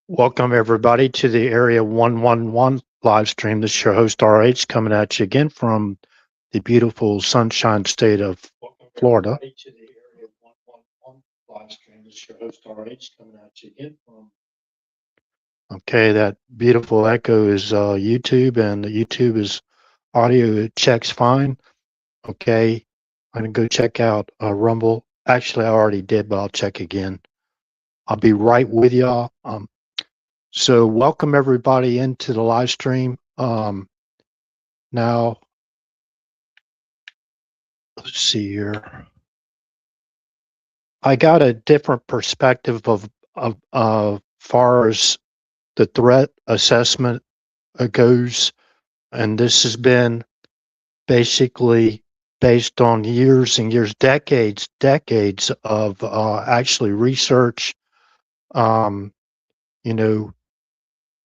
Welcome everybody to the Area 111 live stream. This is your host RH coming at you again from the beautiful sunshine state of Florida. Okay, that beautiful echo is YouTube, and the YouTube is audio checks fine. Okay, I'm gonna go check out Rumble. Actually, I already did, but I'll check again. I'll be right with y'all. So welcome everybody into the live stream. Now, let's see here. I got a different perspective of far as the threat assessment goes, and this has been basically based on years and years, decades of actually research. Um, you know,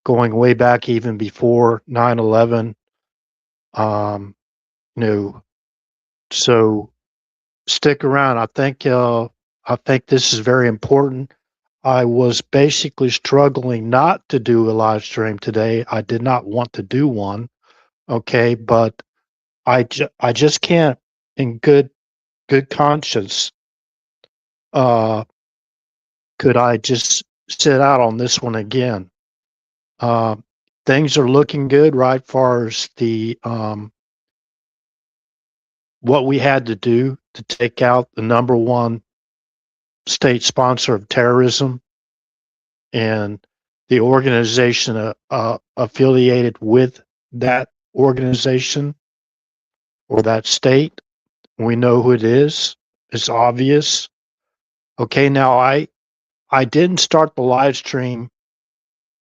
going way back even before 9/11. You know, so stick around. I think this is very important. I was basically struggling not to do a live stream today. I did not want to do one. Okay, but I just can't in good conscience uh could I just sit out on this one again. Uh things are looking good, right, far as the what we had to do to take out the number one state sponsor of terrorism and the organization affiliated with that organization or that state. We know who it is. It's obvious. Okay, now I didn't start the live stream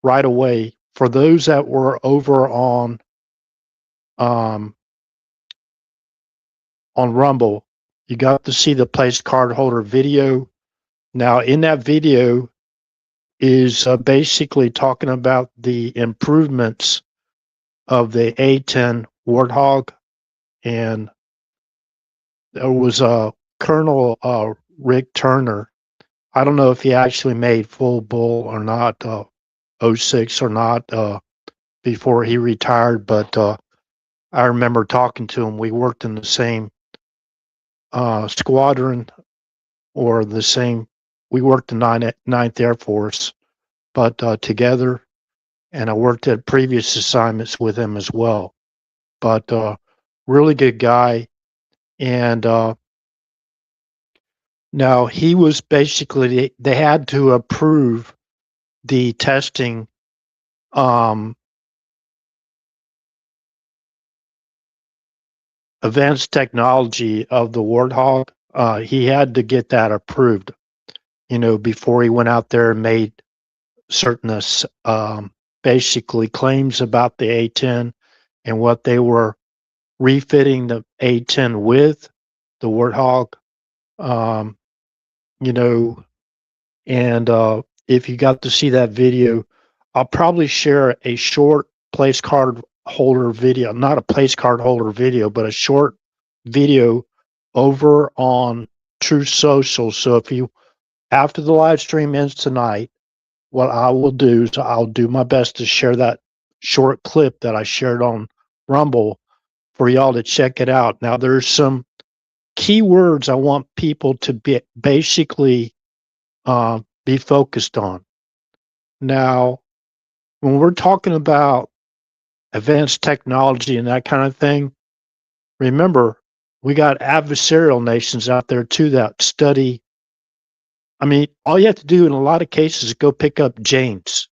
right away. For those that were over um, on Rumble, you got to see the place card holder video. Now, in that video is basically talking about the improvements of the A10 Warthog, and there was a Colonel Rick Turner. I don't know if he actually made full bull or not, 06 or not, before he retired, but I remember talking to him. We worked in the same squadron or the same, we worked in 9th Air Force, but together, and I worked at previous assignments with him as well. But really good guy. And now he was basically, they had to approve the testing advanced technology of the Warthog. He had to get that approved, before he went out there and made certain basically claims about the A10 and what they were refitting the A10 with, the Warthog. um, you know, and if you got to see that video, I'll probably share a short place card holder video, not a place card holder video, but a short video over on True Social. So if you, after the live stream ends tonight, what I will do is I'll do my best to share that short clip that I shared on Rumble for y'all to check it out. Now, there's some keywords I want people to basically be focused on. Now, when we're talking about advanced technology and that kind of thing, remember, we got adversarial nations out there too that study. I mean, all you have to do in a lot of cases is go pick up James.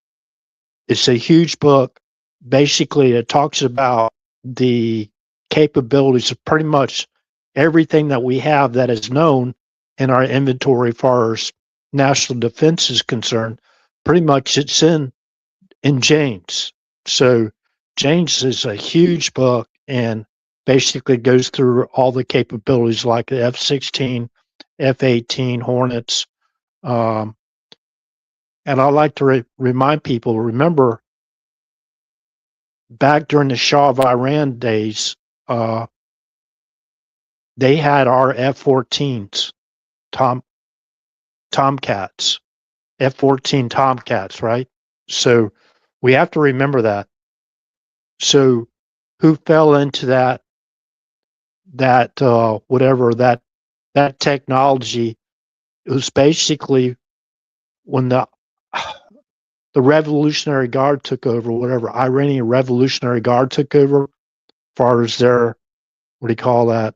It's a huge book. Basically, it talks about the capabilities of pretty much everything that we have that is known in our inventory as far as national defense is concerned. Pretty much it's in James. So James is a huge book and basically goes through all the capabilities like the F-16, F-18 Hornets. And I like to remind people, remember, back during the Shah of Iran days, they had our F-14s, Tomcats, F-14 Tomcats, right? So we have to remember that. So who fell into whatever that technology? It was basically when the Revolutionary Guard took over, whatever Iranian Revolutionary Guard took over, as far as their, what do you call that?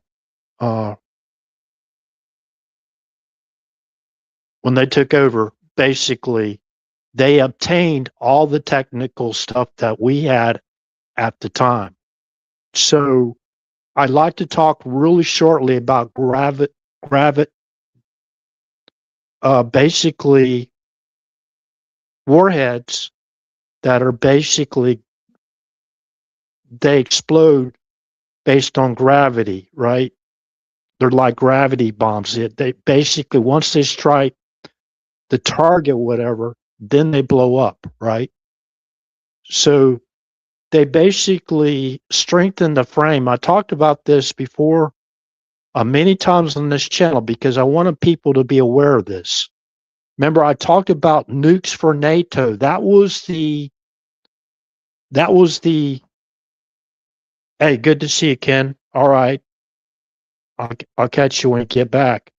When they took over, basically they obtained all the technical stuff that we had at the time. So I'd like to talk really shortly about basically warheads that are basically, they explode based on gravity, right? They're like gravity bombs. They basically, once they strike the target, whatever, then they blow up, right? So they basically strengthen the frame. I talked about this before many times on this channel because I wanted people to be aware of this. Remember, I talked about nukes for NATO. That was the, hey, good to see you, Ken. All right. I'll catch you when you get back.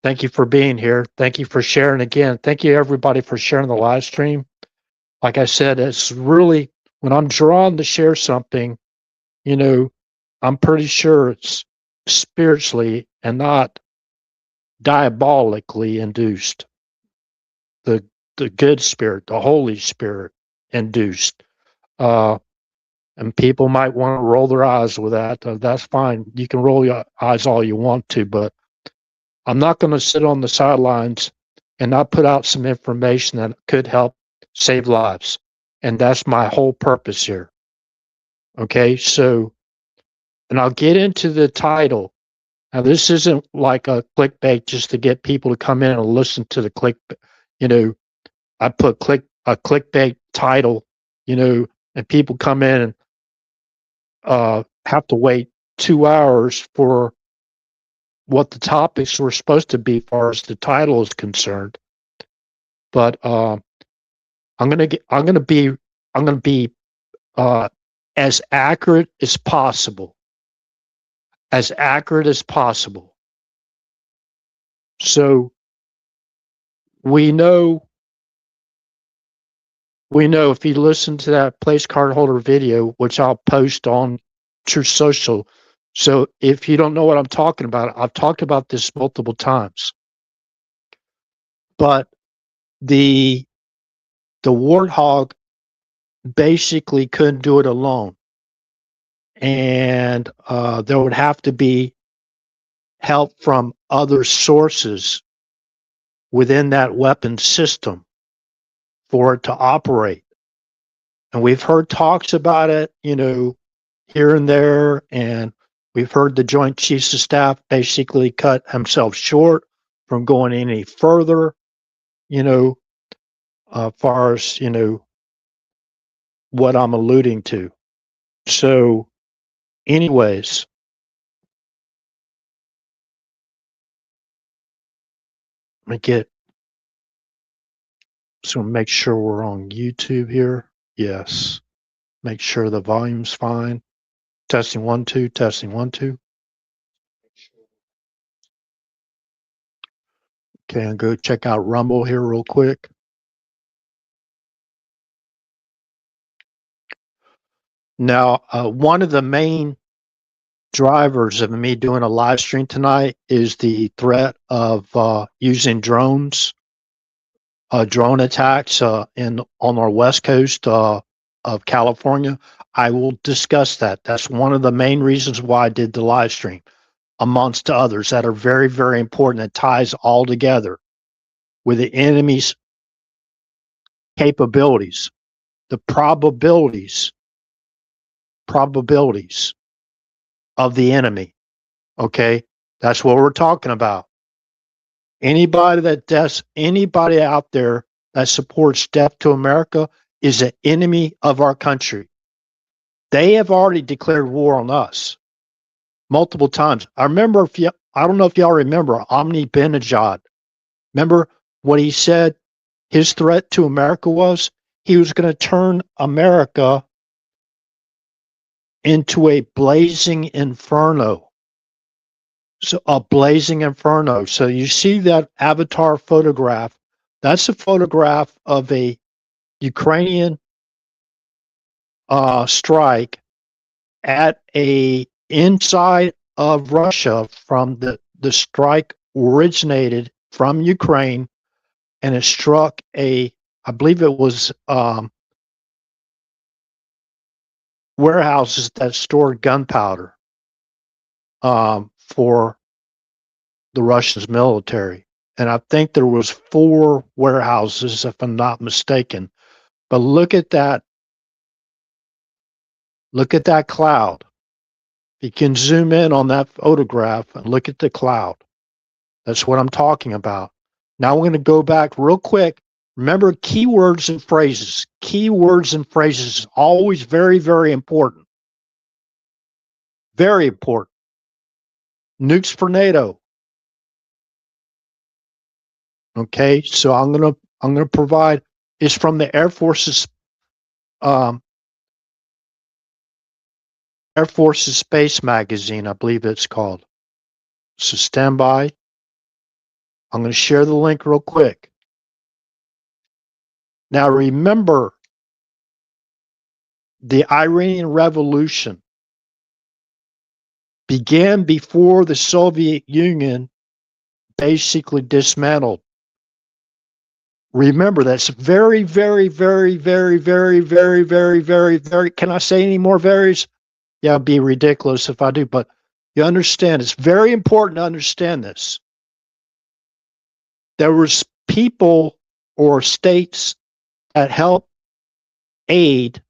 Thank you for being here. Thank you for sharing again. Thank you, everybody, for sharing the live stream. Like I said, it's really, when I'm drawn to share something, you know, I'm pretty sure it's spiritually and not diabolically induced. The good spirit, the Holy Spirit induced. And people might want to roll their eyes with that. That's fine. You can roll your eyes all you want to, but I'm not going to sit on the sidelines and not put out some information that could help save lives. And that's my whole purpose here. Okay, so, and I'll get into the title. Now, this isn't like a clickbait just to get people to come in and listen to the click. You know, I put a clickbait title, you know, and people come in and have to wait 2 hours for what the topics were supposed to be as far as the title is concerned. But I'm gonna be as accurate as possible. As accurate as possible. So we know if you listen to that place card holder video, which I'll post on True Social. So if you don't know what I'm talking about, I've talked about this multiple times. But the Warthog basically couldn't do it alone. And there would have to be help from other sources within that weapon system for it to operate. And we've heard talks about it, you know, here and there, and we've heard the Joint Chiefs of Staff basically cut himself short from going any further, you know, far as, you know, what I'm alluding to. So, anyways, let me get, so make sure we're on YouTube here. Yes. Make sure the volume's fine. Testing 1 2, testing 1 2. Okay, I'll go check out Rumble here real quick. Now, one of the main drivers of me doing a live stream tonight is the threat of using drones, drone attacks on our west coast of California. I will discuss that. That's one of the main reasons why I did the live stream, amongst others that are very, very important. That ties all together with the enemy's capabilities, the probabilities of the enemy. Okay, that's what we're talking about. Anybody out there that supports death to America is an enemy of our country. They have already declared war on us multiple times. I don't know if y'all remember Omni Benajad. Remember what he said his threat to America was? he was going to turn America into a blazing inferno. So a blazing inferno. So you see that avatar photograph. That's a photograph of a Ukrainian strike at a inside of Russia. From the strike originated from Ukraine, and it struck I believe it was warehouses that stored gunpowder for the Russian military. And I think there was 4 warehouses, if I'm not mistaken. But look at that. Look at that cloud. You can zoom in on that photograph and look at the cloud. That's what I'm talking about. Now we're going to go back real quick. Remember, keywords and phrases. Keywords and phrases is always very, very important. Very important. Nukes for NATO. Okay, so I'm gonna provide. It's from the Air Force's Space Magazine, I believe it's called. So stand by. I'm going to share the link real quick. Now remember, the Iranian Revolution began before the Soviet Union basically dismantled. Remember, that's very, very, very, very, very, very, very, very, very. Can I say any more varies? Yeah, it'd be ridiculous if I do, but you understand. It's very important to understand this. There was people or states that helped aid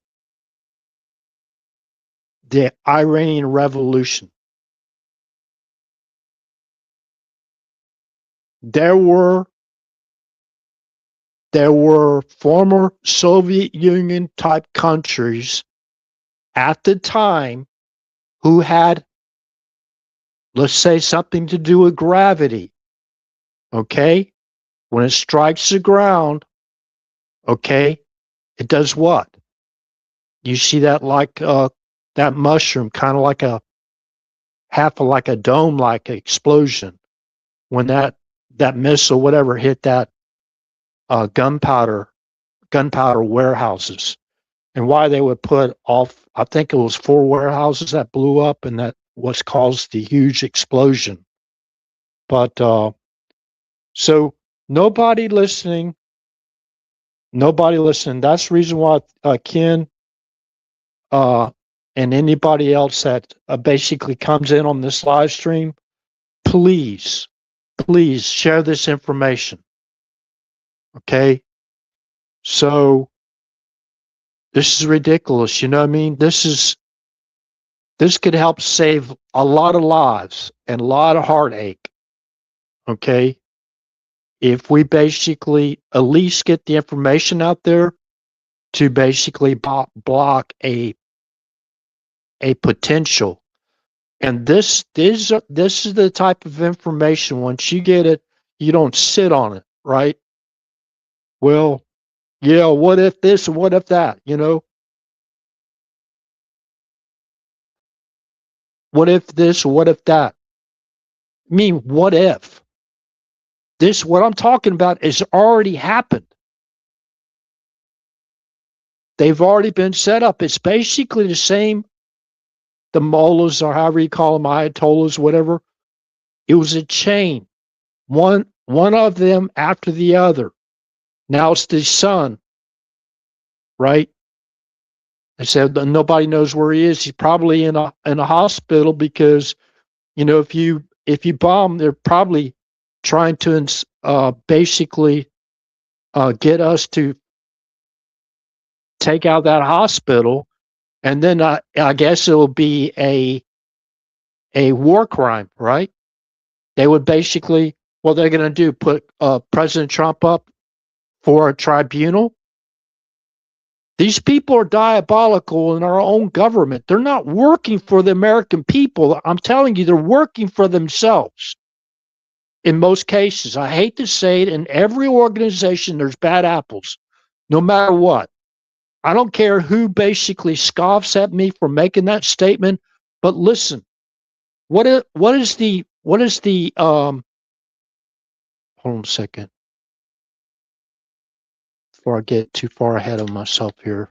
the Iranian Revolution. There were former Soviet Union type countries at the time who had, let's say, something to do with gravity. Okay? When it strikes the ground, okay, it does what? You see that like that mushroom, kind of like a half of like a dome-like explosion. When that missile, whatever, hit that gunpowder warehouses. And why they would put off, I think it was 4 warehouses that blew up, and that was caused the huge explosion. But so nobody listening. That's the reason why Ken and anybody else that basically comes in on this live stream, please share this information. Okay? So this is ridiculous, you know what I mean? This could help save a lot of lives and a lot of heartache. Okay? If we basically at least get the information out there to basically block a potential. And this is the type of information, once you get it, you don't sit on it, right? Well, yeah, what if this and what if that, you know? What if this or what if that? I mean, what if? This, what I'm talking about, has already happened. They've already been set up. It's basically the same, the mullahs, or however you call them, ayatollahs, whatever. It was a chain, one of them after the other. Now it's the son, right? They said nobody knows where he is. He's probably in a hospital, because, you know, if you bomb, they're probably trying to basically get us to take out that hospital, and then I guess it will be a war crime, right? They would basically, what they're going to do, put President Trump up for a tribunal. These people are diabolical in our own government. They're not working for the American people. I'm telling you, they're working for themselves. In most cases, I hate to say it, in every organization, there's bad apples, no matter what. I don't care who basically scoffs at me for making that statement, but listen, what is the hold on a second before I get too far ahead of myself here.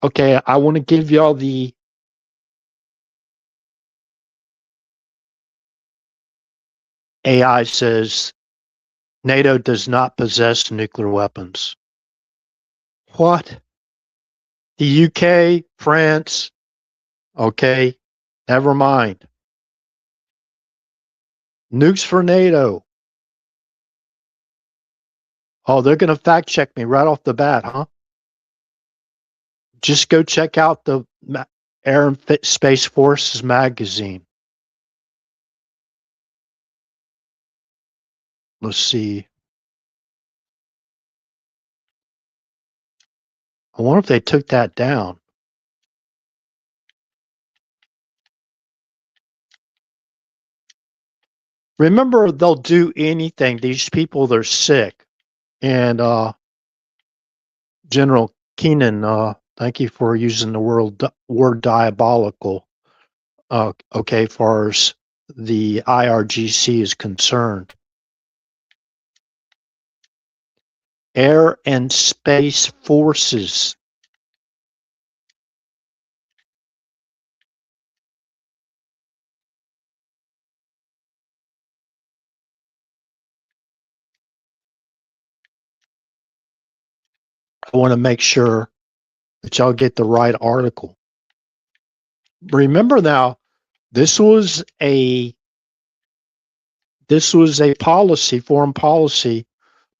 Okay, I want to give y'all the AI says NATO does not possess nuclear weapons. What? The UK, France, okay, never mind. Nukes for NATO. Oh, they're going to fact check me right off the bat, huh? Just go check out the Air and Space Forces magazine. Let's see. I wonder if they took that down. Remember, they'll do anything. These people, they're sick. And General Keenan, thank you for using the word diabolical. Okay, as far as the IRGC is concerned. Air and Space Forces. I want to make sure that y'all get the right article. Remember now, this was a policy, foreign policy,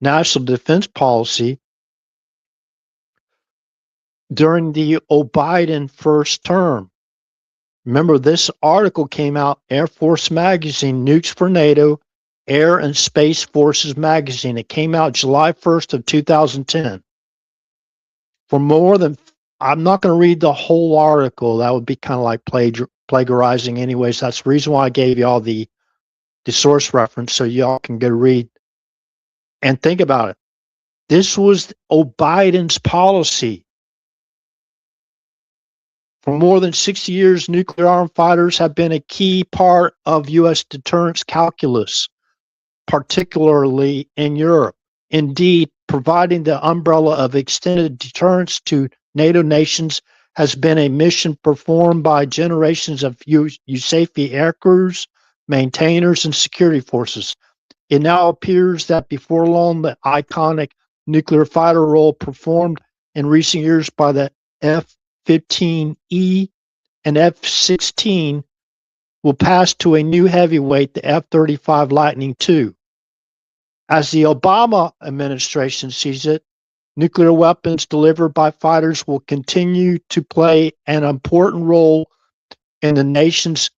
national defense policy during the Biden first term. Remember, this article came out, Air Force Magazine, Nukes for NATO, Air and Space Forces Magazine. It came out July 1st of 2010. For more than, I'm not going to read the whole article. That would be kind of like plagiarizing anyways. That's the reason why I gave y'all the source reference so y'all can go read and think about it. This was Biden's policy. For more than 60 years, nuclear armed fighters have been a key part of U.S. deterrence calculus, particularly in Europe. Indeed, providing the umbrella of extended deterrence to NATO nations has been a mission performed by generations of USAFE aircrews, maintainers, and security forces. It now appears that before long, the iconic nuclear fighter role performed in recent years by the F-15E and F-16 will pass to a new heavyweight, the F-35 Lightning II. As the Obama administration sees it, nuclear weapons delivered by fighters will continue to play an important role in the nation's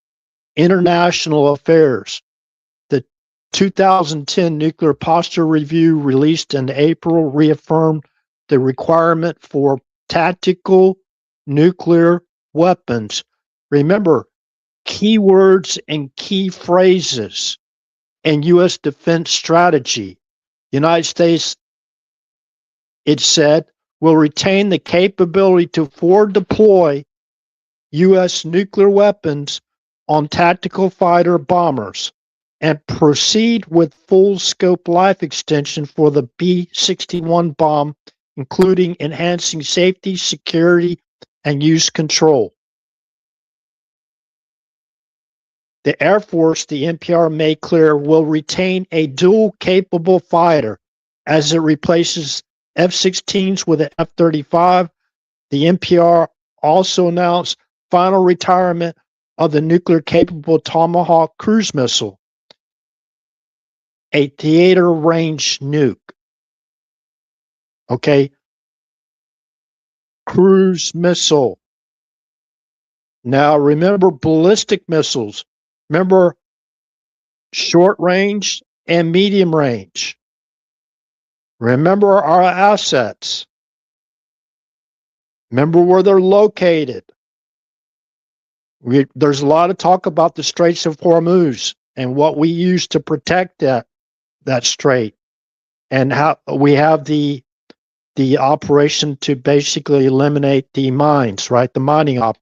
international affairs. The 2010 Nuclear Posture Review, released in April, reaffirmed the requirement for tactical nuclear weapons. Remember, keywords and key phrases in U.S. defense strategy. United States, it said, will retain the capability to forward deploy U.S. nuclear weapons on tactical fighter bombers and proceed with full scope life extension for the B-61 bomb, including enhancing safety, security, and use control. The Air Force, the NPR made clear, will retain a dual capable fighter as it replaces F-16s with an F-35. The NPR also announced final retirement of the nuclear capable Tomahawk cruise missile, a theater range nuke. Okay. Cruise missile. Now remember ballistic missiles. Remember short range and medium range. Remember our assets. Remember where they're located. There's a lot of talk about the Straits of Hormuz and what we use to protect that. That's straight. And how we have the operation to basically eliminate the mines, right? The mining op.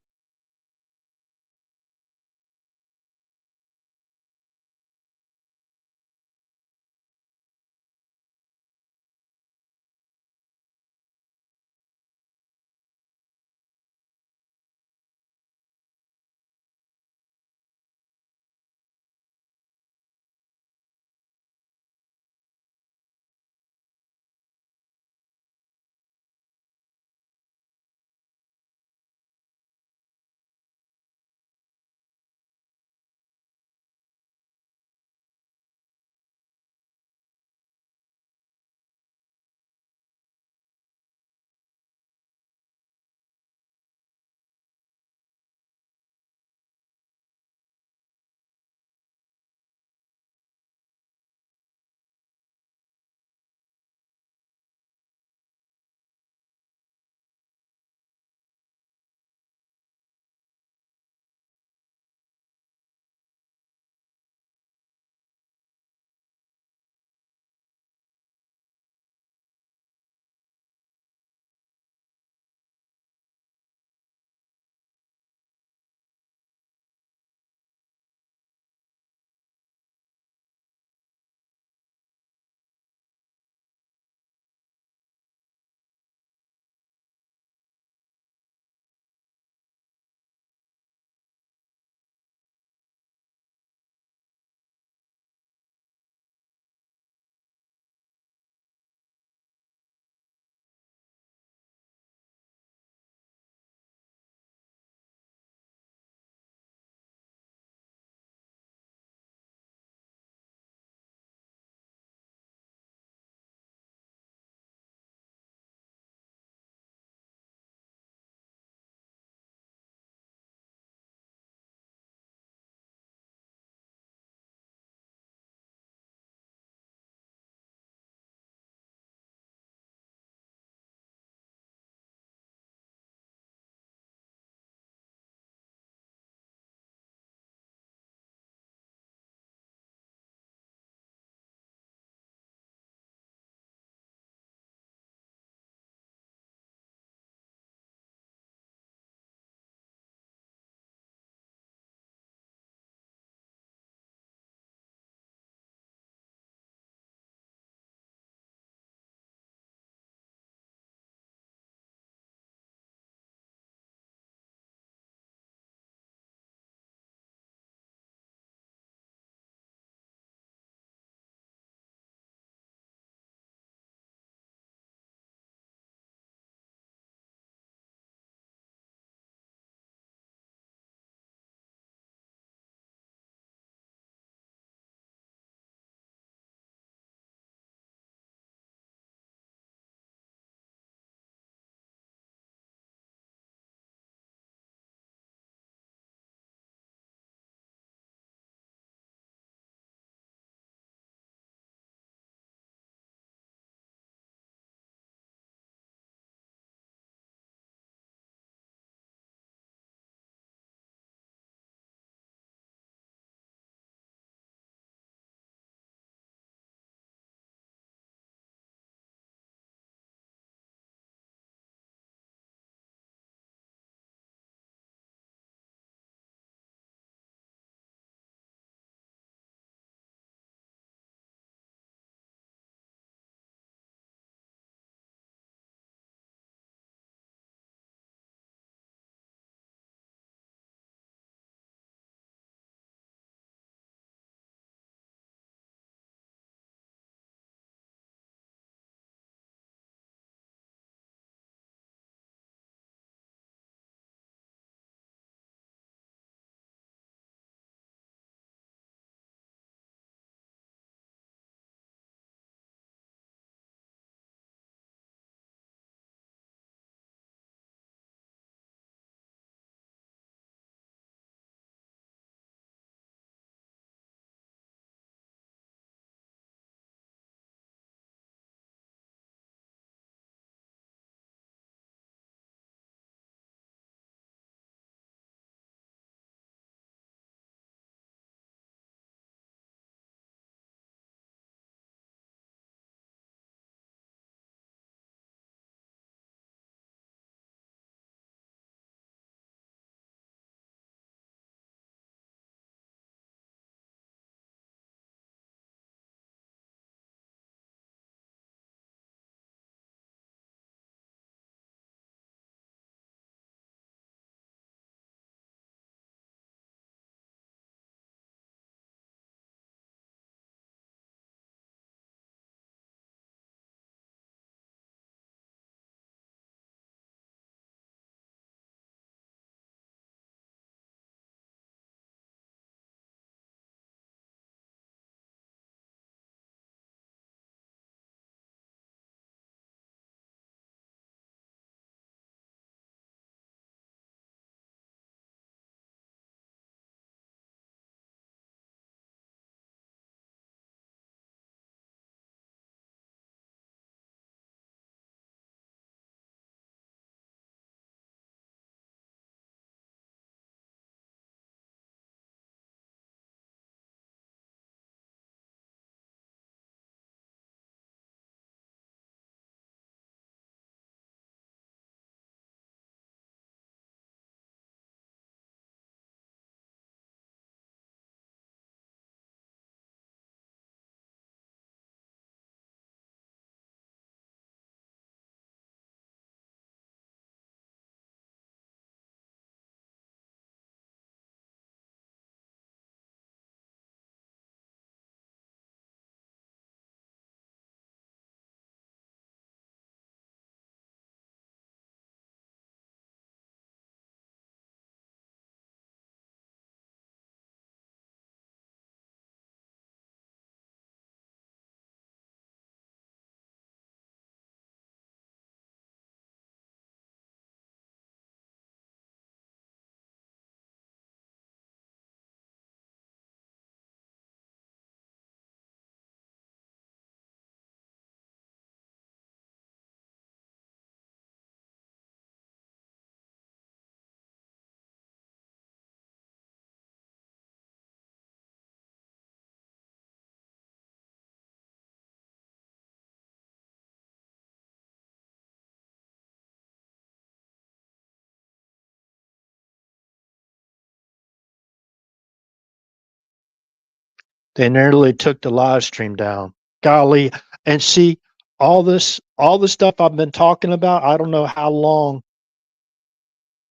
They nearly took the live stream down. Golly. And see, all the stuff I've been talking about, I don't know how long.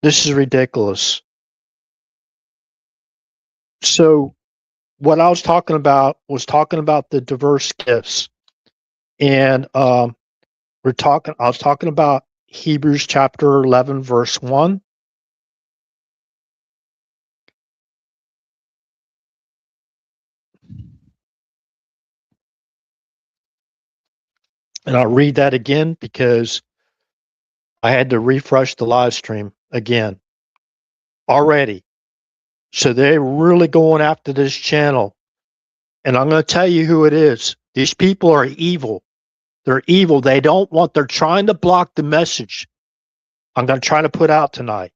This is ridiculous. So what I was talking about the diverse gifts. And I was talking about Hebrews chapter 11, verse 1. And I'll read that again because I had to refresh the live stream again already. So they're really going after this channel. And I'm going to tell you who it is. These people are evil. They're evil. They're trying to block the message I'm going to try to put out tonight.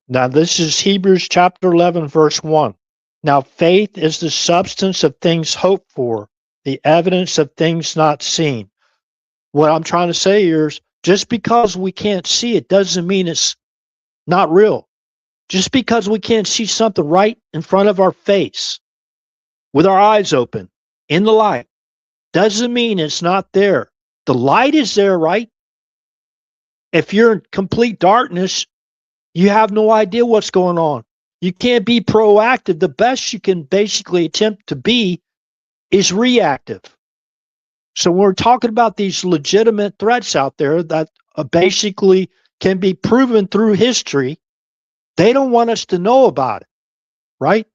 Now, this is Hebrews chapter 11, verse 1. Now, faith is the substance of things hoped for, the evidence of things not seen. What I'm trying to say here is just because we can't see it doesn't mean it's not real. Just because we can't see something right in front of our face with our eyes open in the light doesn't mean it's not there. The light is there, right? If you're in complete darkness, you have no idea what's going on. You can't be proactive. The best you can basically attempt to be is reactive. So when we're talking about these legitimate threats out there that basically can be proven through history, they don't want us to know about it, right?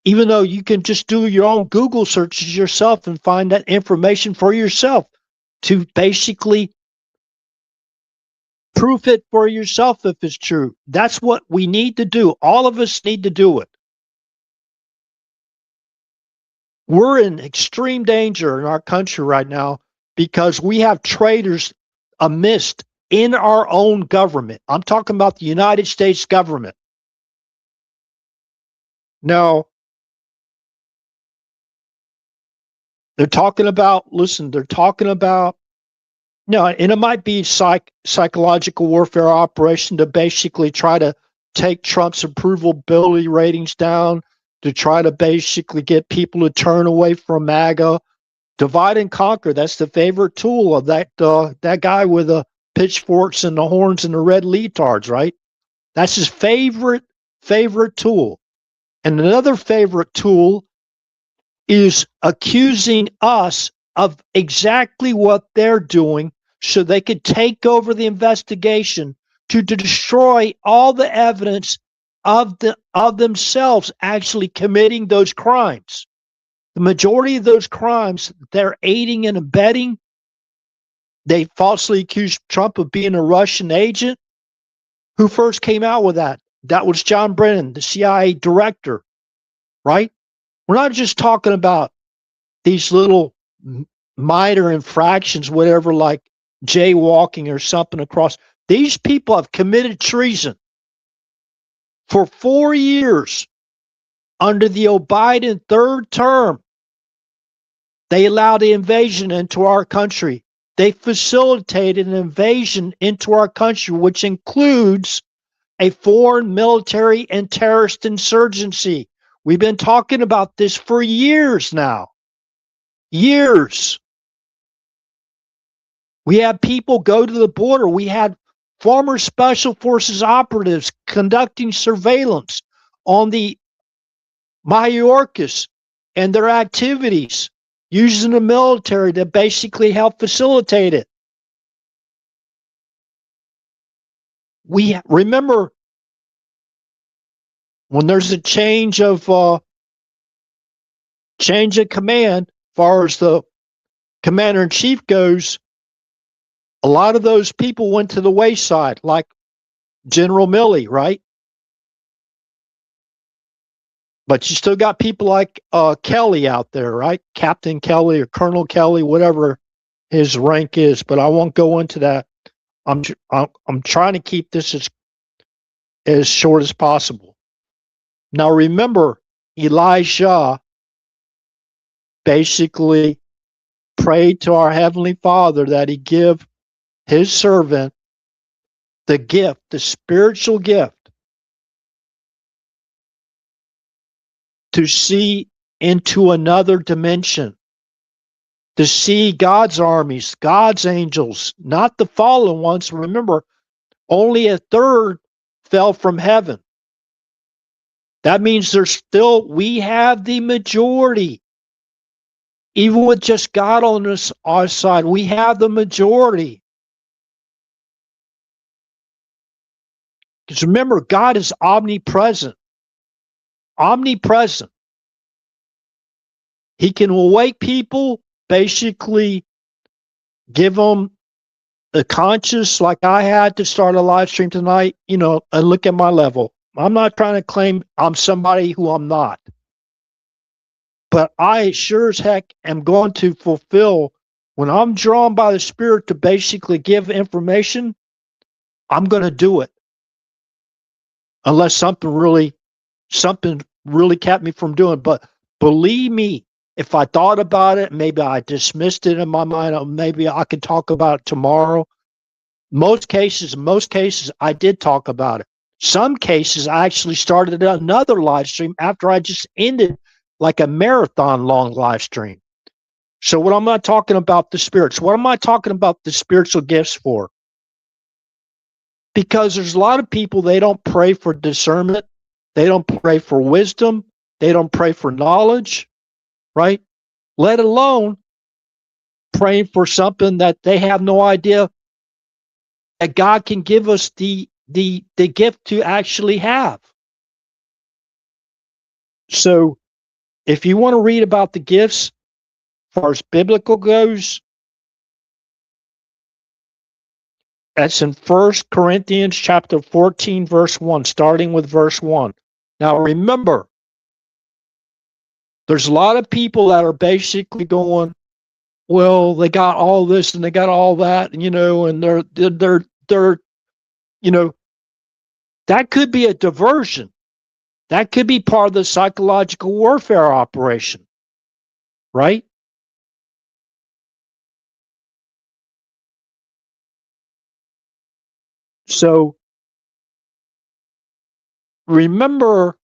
Even though you can just do your own Google searches yourself and find that information for yourself to basically prove it for yourself if it's true. That's what we need to do. All of us need to do it. We're in extreme danger in our country right now because we have traitors amidst in our own government. I'm talking about the United States government. Now, they're talking about, no, and it might be psychological warfare operation to basically try to take Trump's approvability ratings down, to try to basically get people to turn away from MAGA. Divide and conquer. That's the favorite tool of that guy with the pitchforks and the horns and the red leotards, right? That's his favorite tool. And another favorite tool is accusing us of exactly what they're doing so they could take over the investigation to destroy all the evidence of themselves actually committing those crimes. The majority of those crimes, they're aiding and abetting. They falsely accused Trump of being a Russian agent. Who first came out with that? That was John Brennan, the CIA director, right? We're not just talking about these little minor infractions, whatever, like jaywalking or something across. These people have committed treason. For 4 years under the Biden third term, they allowed the invasion into our country. They facilitated an invasion into our country, which includes a foreign military and terrorist insurgency. We've been talking about this for years now. Years. We had people go to the border. We had former Special Forces operatives conducting surveillance on the Mayorkas and their activities, using the military to basically help facilitate it. We remember when there's a change of command, as far as the commander-in-chief goes, a lot of those people went to the wayside, like General Milley, right? But you still got people like Kelly out there, right? Captain Kelly or Colonel Kelly, whatever his rank is. But I won't go into that. I'm trying to keep this as short as possible. Now remember, Elijah basically prayed to our Heavenly Father that He give His servant the gift, the spiritual gift, to see into another dimension to see God's armies, God's angels, not the fallen ones. Remember, only a third fell from heaven. That means we have the majority. Even with just God on our side, we have the majority. Because remember, God is omnipresent. Omnipresent. He can awake people, basically give them the conscious, like I had to start a live stream tonight, and look at my level. I'm not trying to claim I'm somebody who I'm not. But I sure as heck am going to fulfill, when I'm drawn by the Spirit to basically give information, I'm going to do it. Unless something really kept me from doing it. But believe me, if I thought about it, maybe I dismissed it in my mind, or maybe I could talk about it tomorrow. Most cases, I did talk about it. Some cases, I actually started another live stream after I just ended like a marathon long live stream. So what am I talking about the spirits? What am I talking about the spiritual gifts for? Because there's a lot of people, they don't pray for discernment. They don't pray for wisdom. They don't pray for knowledge, right? Let alone praying for something that they have no idea that God can give us the gift to actually have. So if you want to read about the gifts, as far as biblical goes, that's in 1 Corinthians chapter 14, verse 1, starting with verse 1. Now remember, there's a lot of people that are basically going, well, they got all this and they got all that, and they're that could be a diversion. That could be part of the psychological warfare operation, right? So remember,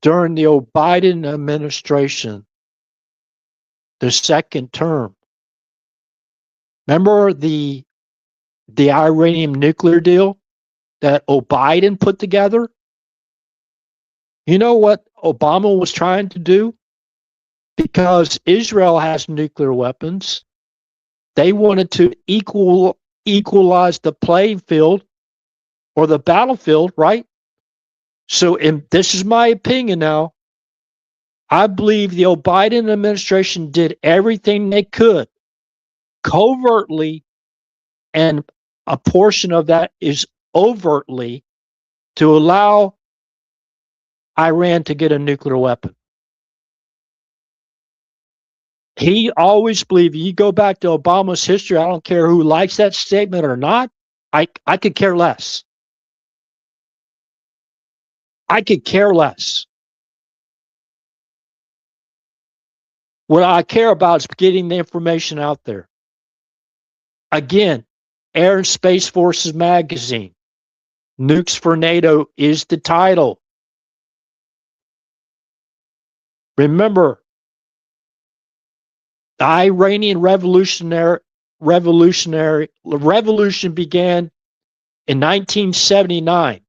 during the Biden administration, the second term, remember the Iranian nuclear deal that Biden put together? You know what Obama was trying to do? Because Israel has nuclear weapons, they wanted to equalize the playing field or the battlefield, right? So, and this is my opinion now, I believe the Biden administration did everything they could covertly, and a portion of that is overtly, to allow Iran to get a nuclear weapon. He always believed, you go back to Obama's history, I don't care who likes that statement or not, I could care less. I could care less. What I care about is getting the information out there. Again, Air and Space Forces magazine, Nukes for NATO is the title. Remember, the Iranian revolution began in 1979.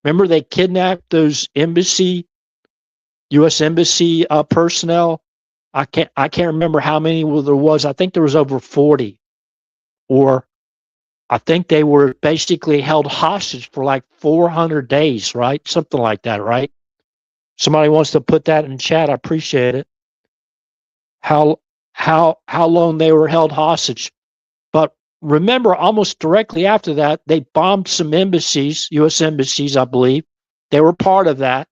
Remember, they kidnapped those U.S. embassy personnel. I can't remember how many there was. I think there was over 40, or I think they were basically held hostage for like 400 days, right? Something like that, right? Somebody wants to put that in chat. I appreciate it. How long they were held hostage. But remember, almost directly after that, they bombed some embassies, U.S. embassies, I believe. They were part of that.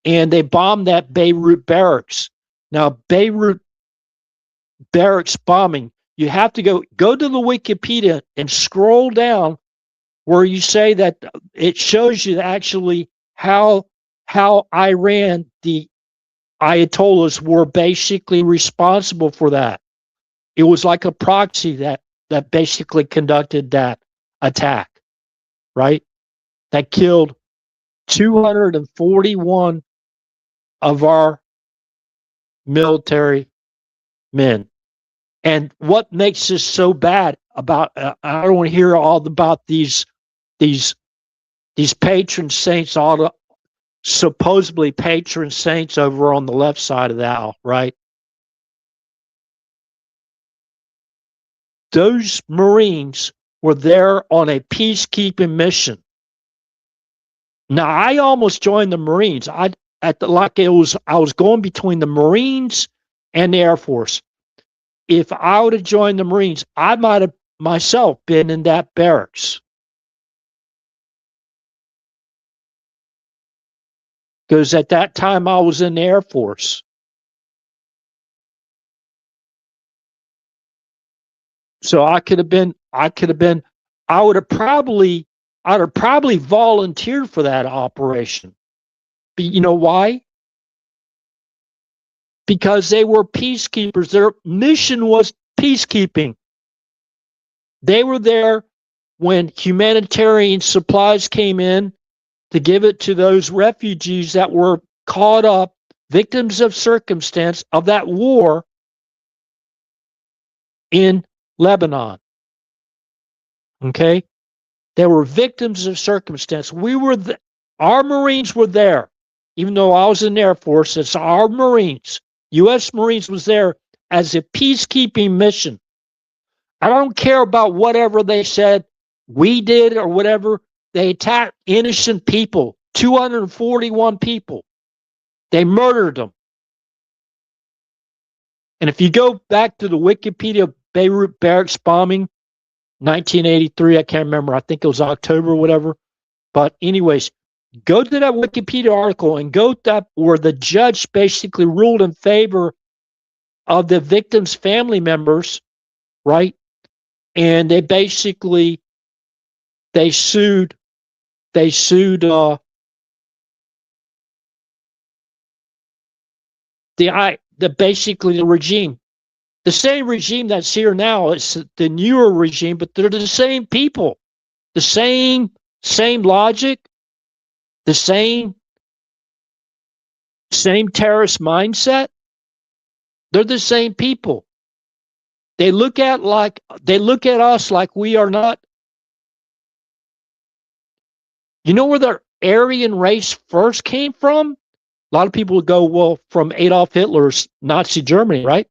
And they bombed that Beirut barracks. Now, Beirut barracks bombing, you have to go to the Wikipedia and scroll down where you say that it shows you actually how Iran, the Ayatollahs, were basically responsible for that. It was like a proxy that basically conducted that attack, right? That killed 241 of our military men. And what makes this so bad about I don't want to hear all about these patron saints, all the supposedly patron saints over on the left side of the aisle, right? Those Marines were there on a peacekeeping mission. Now I almost joined the Marines. I was going between the Marines and the Air Force. If I would have joined the Marines, I might have myself been in that barracks. Because at that time I was in the Air Force. So I would have probably volunteered for that operation. But you know why? Because they were peacekeepers. Their mission was peacekeeping. They were there when humanitarian supplies came in to give it to those refugees that were caught up, victims of circumstance of that war in Lebanon. Okay? They were victims of circumstance. Our Marines were there. Even though I was in the Air Force, it's our Marines. U.S. Marines was there as a peacekeeping mission. I don't care about whatever they said we did or whatever. They attacked innocent people, 241 people. They murdered them. And if you go back to the Wikipedia Beirut barracks bombing, 1983, I can't remember. I think it was October or whatever. But anyways, go to that Wikipedia article and go to that where the judge basically ruled in favor of the victims' family members, right? And they basically sued the basically the regime. The same regime that's here now is the newer regime, but they're the same people. The same logic, the same terrorist mindset. They're the same people. They look at us like we are not. You know where the Aryan race first came from? A lot of people would go, well, from Adolf Hitler's Nazi Germany, right?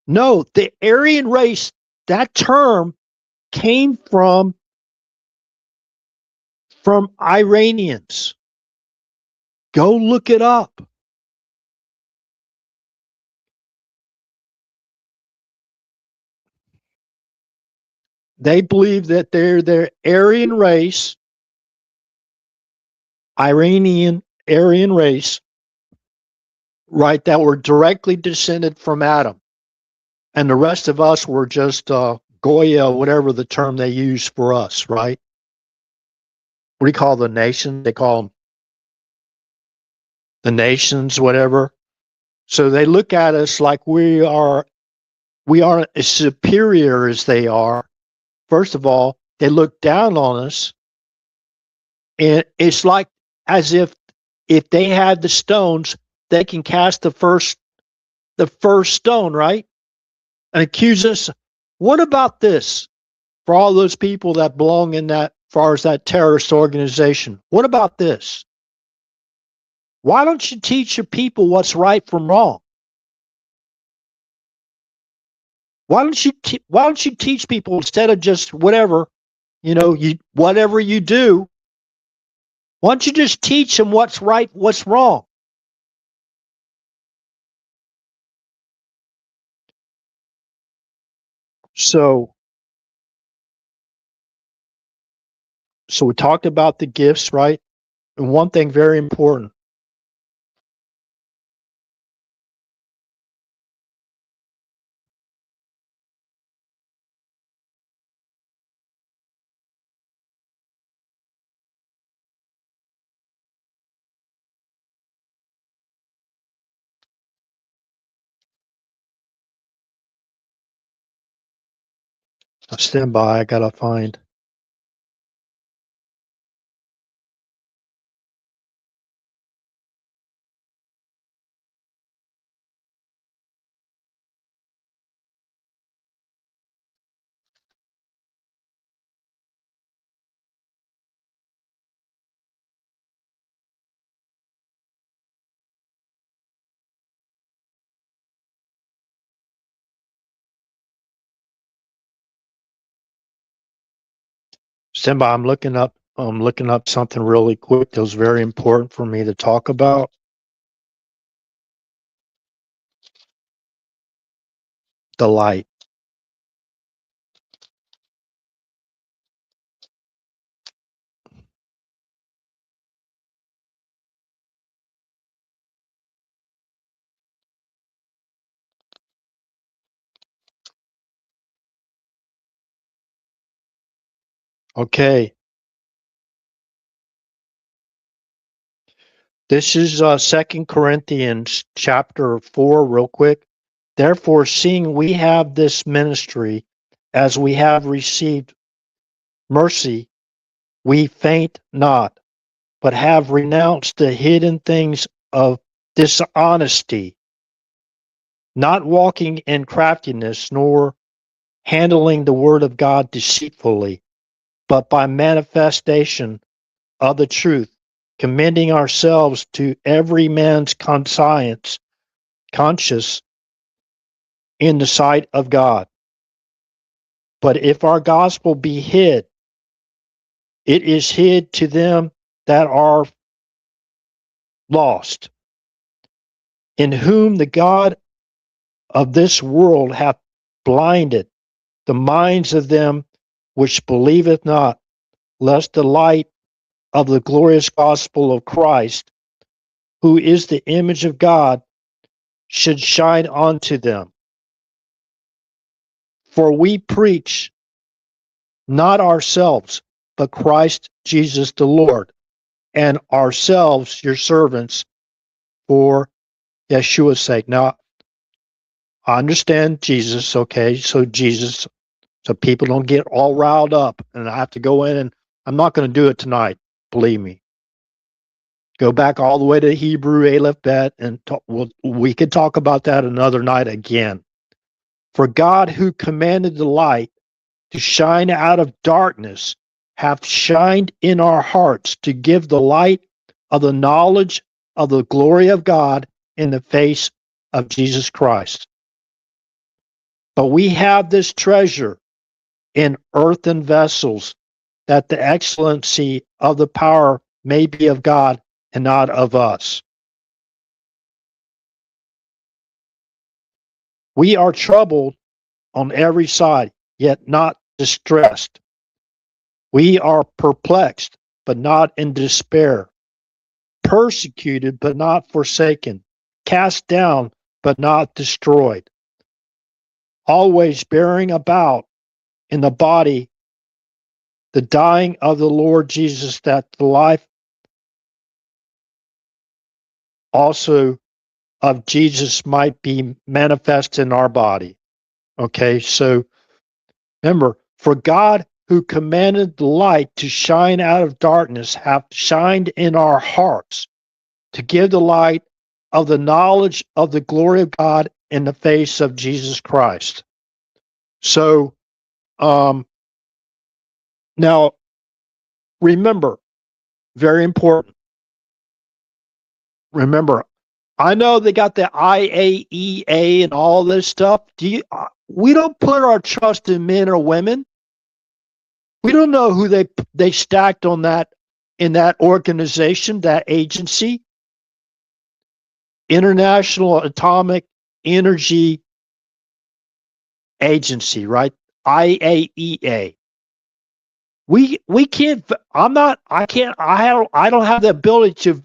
No, the Aryan race, that term came from Iranians. Go look it up. They believe that they're their Aryan race, Iranian Aryan race, right, that were directly descended from Adam. And the rest of us were just Goya, whatever the term they use for us, right? What do you call the nation? They call them the nations, whatever. So they look at us like we aren't as superior as they are. First of all, they look down on us. And it's like as if they had the stones, they can cast the first stone, right? And accuse us. What about this? For all those people that belong in that, far as that terrorist organization, what about this? Why don't you teach your people what's right from wrong? Why don't you teach people instead of just whatever, whatever you do? Why don't you just teach them what's right, what's wrong? So we talked about the gifts, right? And one thing very important. Stand by. I gotta find. Simba, I'm looking up something really quick that was very important for me to talk about. The light. Okay. This is 2 Corinthians chapter 4, real quick. Therefore, seeing we have this ministry, as we have received mercy, we faint not, but have renounced the hidden things of dishonesty, not walking in craftiness, nor handling the word of God deceitfully, but by manifestation of the truth, commending ourselves to every man's conscience in the sight of God. But if our gospel be hid, it is hid to them that are lost, in whom the God of this world hath blinded the minds of them which believeth not, lest the light of the glorious gospel of Christ, who is the image of God, should shine unto them. For we preach not ourselves, but Christ Jesus the Lord, and ourselves your servants for Yeshua's sake. Now, I understand Jesus, okay? So Jesus, so people don't get all riled up, and I have to go in, and I'm not going to do it tonight, believe me. Go back all the way to Hebrew, Aleph, Bet, and we could talk about that another night again. For God, who commanded the light to shine out of darkness, hath shined in our hearts to give the light of the knowledge of the glory of God in the face of Jesus Christ. But we have this treasure in earthen vessels, that the excellency of the power may be of God and not of us. We are troubled on every side, yet not distressed. We are perplexed, but not in despair. Persecuted, but not forsaken. Cast down, but not destroyed. Always bearing about in the body the dying of the Lord Jesus, that the life also of Jesus might be manifest in our body. Okay, so remember, for God who commanded the light to shine out of darkness hath shined in our hearts to give the light of the knowledge of the glory of God in the face of Jesus Christ. So, now remember, very important. Remember, I know they got the IAEA and all this stuff. We don't put our trust in men or women. We don't know who they stacked on that in that organization, that agency, International Atomic Energy Agency, right? IAEA. We can't. I can't. I don't have the ability to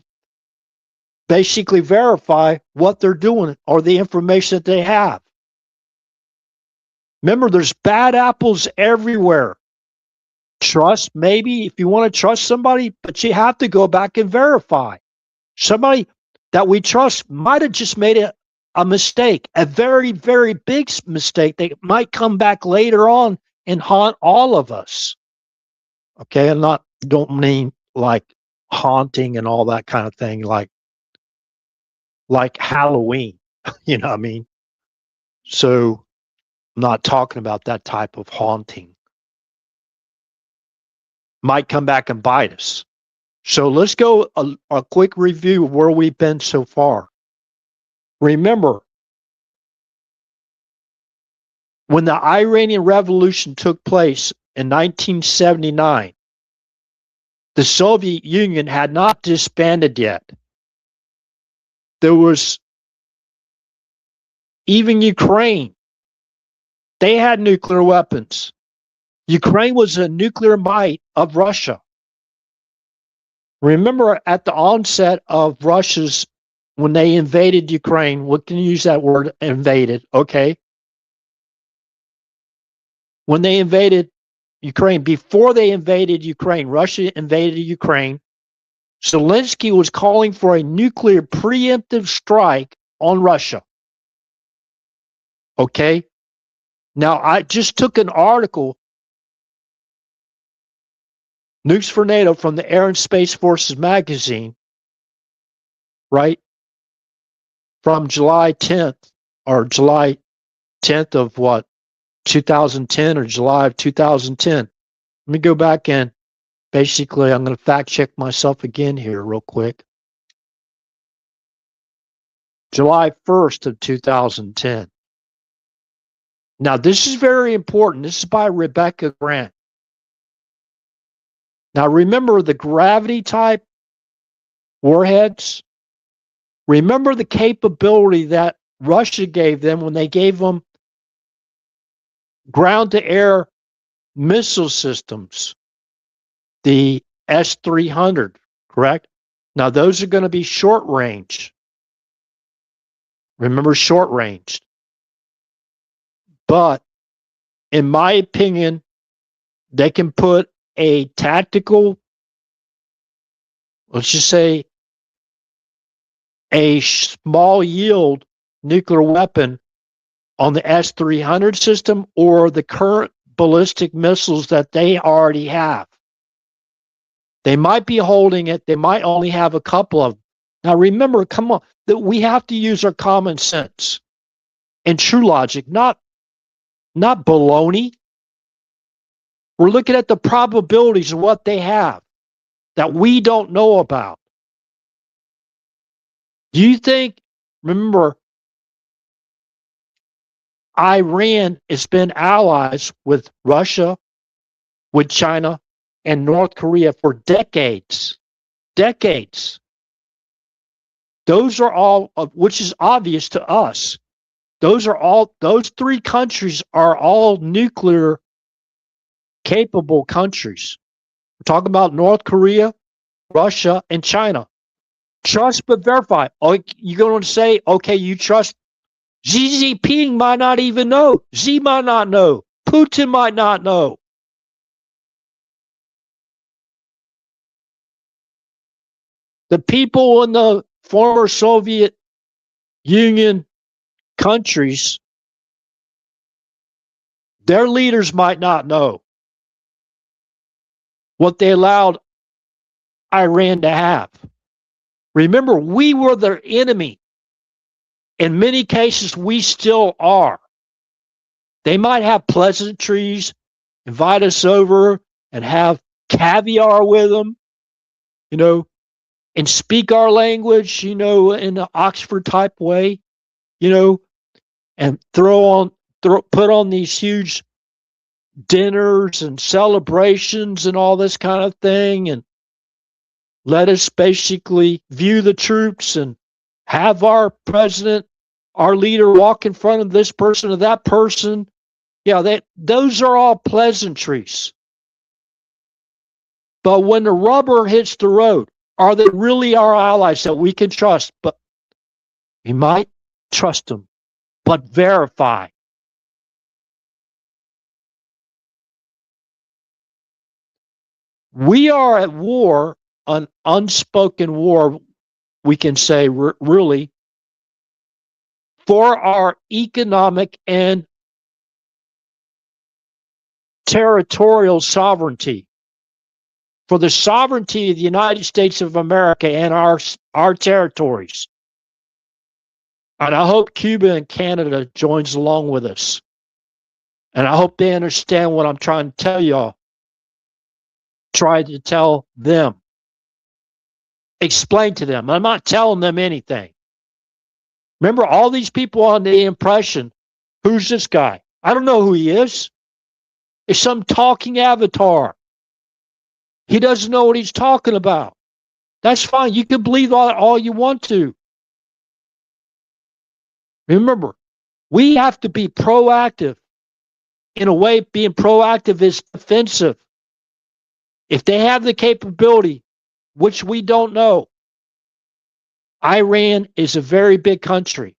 basically verify what they're doing or the information that they have. Remember, there's bad apples everywhere. Trust, maybe, if you want to trust somebody, but you have to go back and verify. Somebody that we trust might have just made a mistake, a very, very big mistake that might come back later on and haunt all of us. Okay, and don't mean like haunting and all that kind of thing, like Halloween. You know what I mean? So I'm not talking about that type of haunting. Might come back and bite us. So let's go a quick review of where we've been so far. Remember, when the Iranian Revolution took place in 1979, the Soviet Union had not disbanded yet. There was even Ukraine. They had nuclear weapons. Ukraine was a nuclear might of Russia. Remember at the onset of Russia's, when they invaded Ukraine, we can use that word, invaded, okay? When they invaded Ukraine, before they invaded Ukraine, Russia invaded Ukraine, Zelensky was calling for a nuclear preemptive strike on Russia. Okay? Now, I just took an article, Nukes for NATO, from the Air and Space Forces magazine, right? From July 10th, or July 10th of what? 2010 or July of 2010. Let me go back and basically, I'm going to fact check myself again here real quick. July 1st of 2010. Now, this is very important. This is by Rebecca Grant. Now, remember the gravity type warheads? Remember the capability that Russia gave them when they gave them ground-to-air missile systems, the S-300, correct? Now, those are going to be short-range. Remember, short-range. But, in my opinion, they can put a tactical, let's just say, a small yield nuclear weapon on the S-300 system or the current ballistic missiles that they already have. They might be holding it. They might only have a couple of them. Now remember, come on, that we have to use our common sense and true logic, not baloney. We're looking at the probabilities of what they have that we don't know about. Do you think, remember, Iran has been allies with Russia, with China, and North Korea for decades. Decades. Those are all, which is obvious to us. Those three countries are all nuclear capable countries. We're talking about North Korea, Russia, and China. Trust but verify. Oh, you're going to say, okay, you trust. Xi Jinping might not even know. Xi might not know. Putin might not know. The people in the former Soviet Union countries, their leaders might not know what they allowed Iran to have. Remember, we were their enemy. In many cases, we still are. They might have pleasantries, invite us over and have caviar with them, and speak our language, in an Oxford type way, and put on these huge dinners and celebrations and all this kind of thing, and let us basically view the troops and have our president, our leader, walk in front of this person or that person. Yeah, those are all pleasantries. But when the rubber hits the road, are they really our allies that we can trust? But we might trust them, but verify. We are at war, an unspoken war, we can say, really, for our economic and territorial sovereignty, for the sovereignty of the United States of America and our territories. And I hope Cuba and Canada joins along with us. And I hope they understand what I'm trying to tell y'all. Try to tell them. Explain to them. I'm not telling them anything. Remember, all these people on the impression, who's this guy? I don't know who he is. It's some talking avatar. He doesn't know what he's talking about. That's fine. You can believe all you want to. Remember, we have to be proactive. In a way, being proactive is defensive. If they have the capability, which we don't know, Iran is a very big country.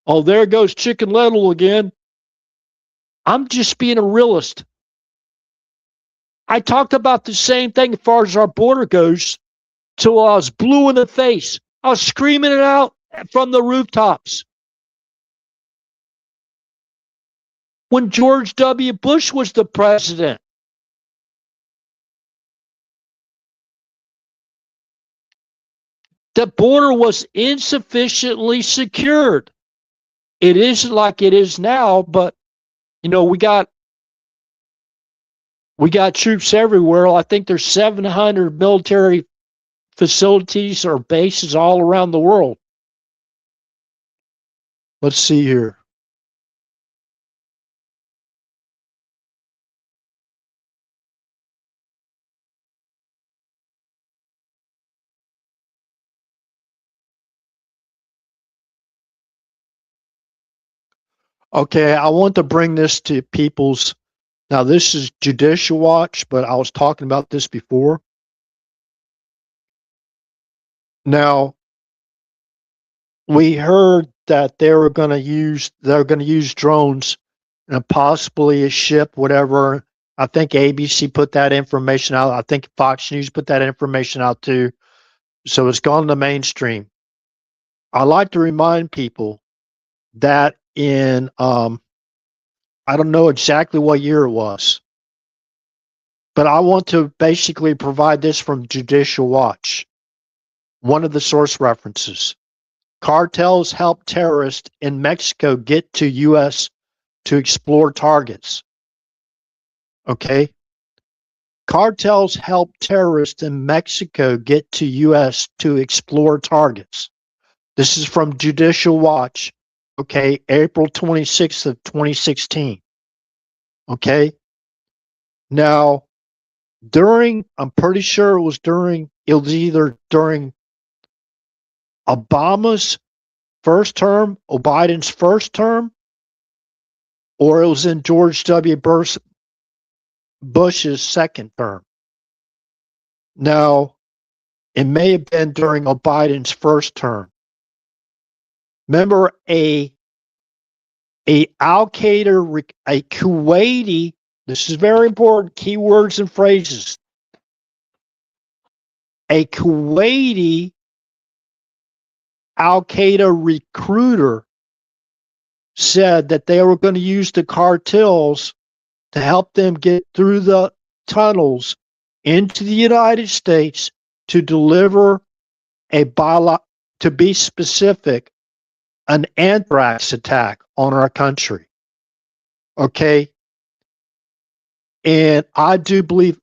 Oh, there goes Chicken Little again. I'm just being a realist. I talked about the same thing as far as our border goes till I was blue in the face. I was screaming it out from the rooftops. When George W. Bush was the president, the border was insufficiently secured. It isn't like it is now, but we got troops everywhere. I think there's 700 military facilities or bases all around the world. Let's see here. Okay, I want to bring this to people's. Now, this is Judicial Watch, but I was talking about this before. Now, we heard that they're going to use drones and possibly a ship, whatever. I think ABC put that information out. I think Fox News put that information out too. So it's gone to mainstream. I like to remind people that in I don't know exactly what year it was, but I want to basically provide this from Judicial Watch. One of the source references. Cartels help terrorists in Mexico get to U.S. to explore targets. Okay? Cartels help terrorists in Mexico get to U.S. to explore targets. This is from Judicial Watch. Okay, April 26th of 2016. Okay? Now, I'm pretty sure it was either during Obama's first term, or Biden's first term, or it was in George W. Bush's second term. Now, it may have been during Biden's first term. Remember, a Al-Qaeda, a Kuwaiti, this is very important, keywords and phrases. A Kuwaiti Al-Qaeda recruiter said that they were going to use the cartels to help them get through the tunnels into the United States to deliver to be specific, an anthrax attack on our country. Okay? And I do believe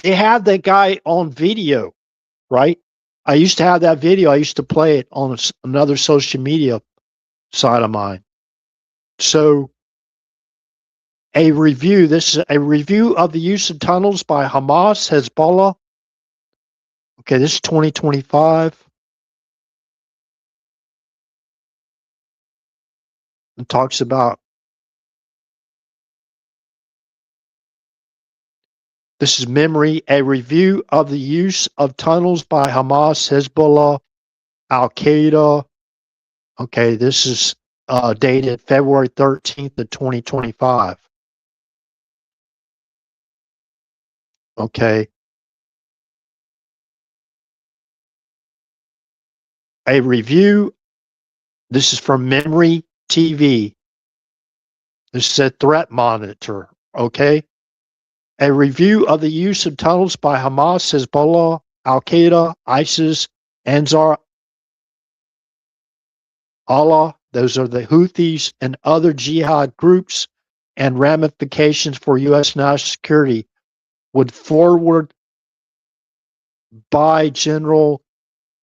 they have that guy on video, right? I used to have that video. I used to play it on another social media side of mine. So this is a review of the use of tunnels by Hamas, Hezbollah. Okay, this is 2025. It talks about, this is memory, a review of the use of tunnels by Hamas, Hezbollah, Al-Qaeda. Okay, this is dated February 13th of 2025. Okay. A review, this is from Memory TV. This is a threat monitor, okay? A review of the use of tunnels by Hamas, Hezbollah, Al-Qaeda, ISIS, Ansar Allah, those are the Houthis, and other jihad groups, and ramifications for U.S. national security, would forward by General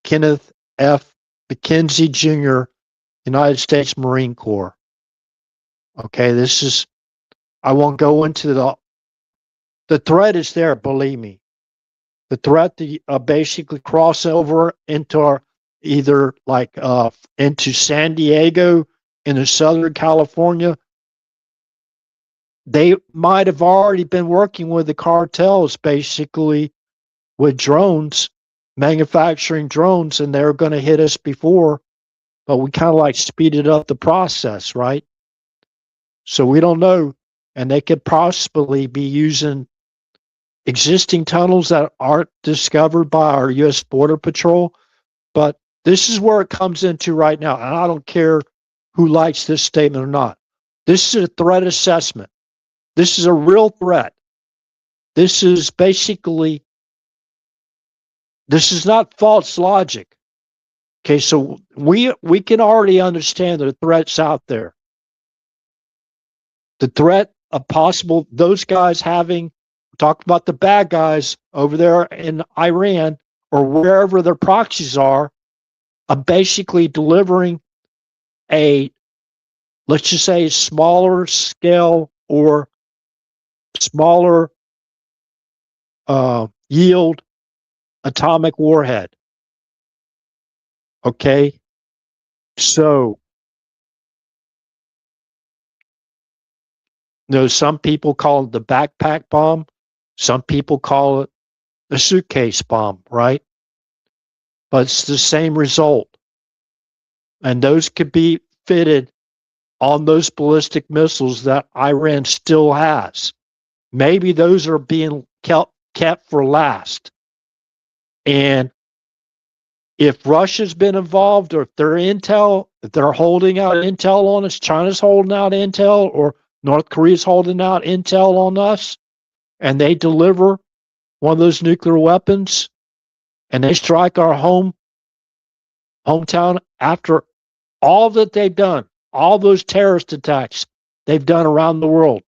Kenneth F. McKenzie Jr., United States Marine Corps. Okay, I won't go into the threat is there, believe me. The threat to basically cross over into either like into San Diego into Southern California. They might have already been working with the cartels basically with drones, manufacturing drones, and they're going to hit us before, but we kind of like speeded up the process, right? So we don't know. And they could possibly be using existing tunnels that aren't discovered by our U.S. Border Patrol. But this is where it comes into right now. And I don't care who likes this statement or not. This is a threat assessment. This is a real threat. This is basically, this is not false logic. Okay, so we can already understand the threats out there. The threat of possible, those guys having, talked about the bad guys over there in Iran or wherever their proxies are basically delivering a, let's just say, smaller scale or smaller yield atomic warhead. Okay, so some people call it the backpack bomb. Some people call it the suitcase bomb, right? But it's the same result. And those could be fitted on those ballistic missiles that Iran still has. Maybe those are being kept for last. And if Russia's been involved, or if they're intel, if they're holding out intel on us, China's holding out intel, or North Korea's holding out intel on us, and they deliver one of those nuclear weapons, and they strike our hometown after all that they've done, all those terrorist attacks they've done around the world.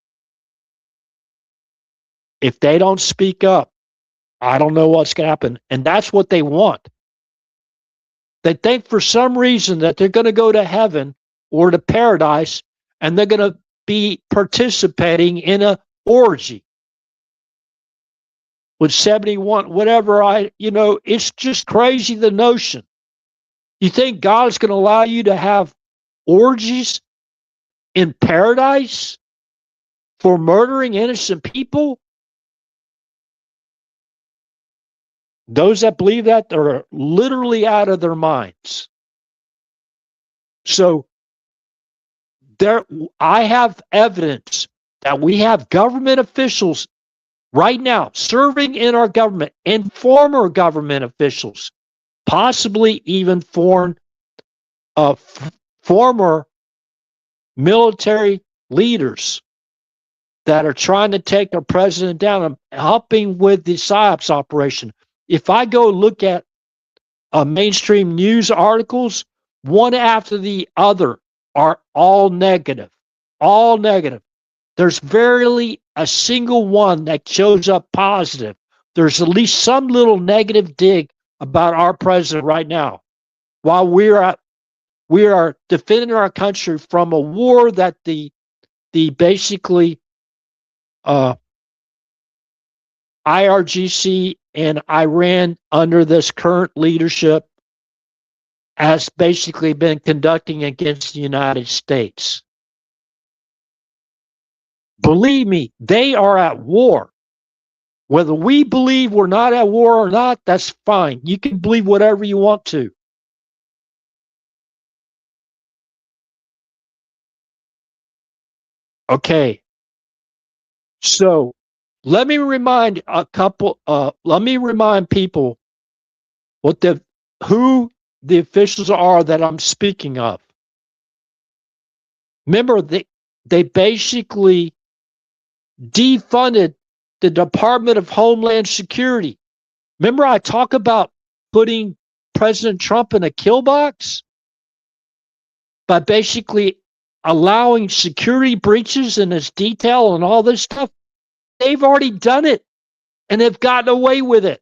If they don't speak up, I don't know what's going to happen. And that's what they want. They think for some reason that they're going to go to heaven or to paradise, and they're going to be participating in a orgy with 71, whatever. It's just crazy, the notion. You think God's going to allow you to have orgies in paradise for murdering innocent people? Those that believe that are literally out of their minds. So I have evidence that we have government officials right now serving in our government and former government officials, possibly even former military leaders that are trying to take our president down and helping with the PSYOPs operation. If I go look at mainstream news articles, one after the other are all negative. All negative. There's barely a single one that shows up positive. There's at least some little negative dig about our president right now, while we are defending our country from a war that the basically IRGC and Iran under this current leadership has basically been conducting against the United States. Believe me, they are at war. Whether we believe we're not at war or not, that's fine. You can believe whatever you want to. Okay. So let me remind people who the officials are that I'm speaking of. Remember, they basically defunded the Department of Homeland Security. Remember, I talk about putting President Trump in a kill box by basically allowing security breaches in his detail and all this stuff. They've already done it, and they've gotten away with it.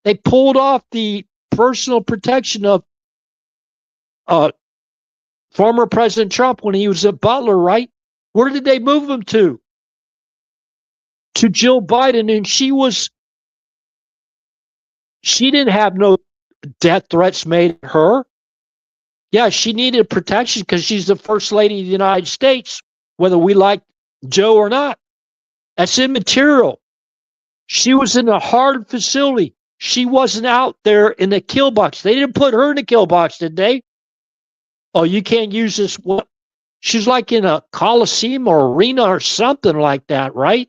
They pulled off the personal protection of former President Trump when he was at Butler, right? Where did they move him to? to Jill Biden, and she didn't have no death threats made at her. Yeah, she needed protection because she's the first lady of the United States, whether we like Joe or not. That's immaterial. She was in a hard facility. She wasn't out there in the kill box. They didn't put her in the kill box, did they? Oh, you can't use this. What? She's like in a coliseum or arena or something like that, right?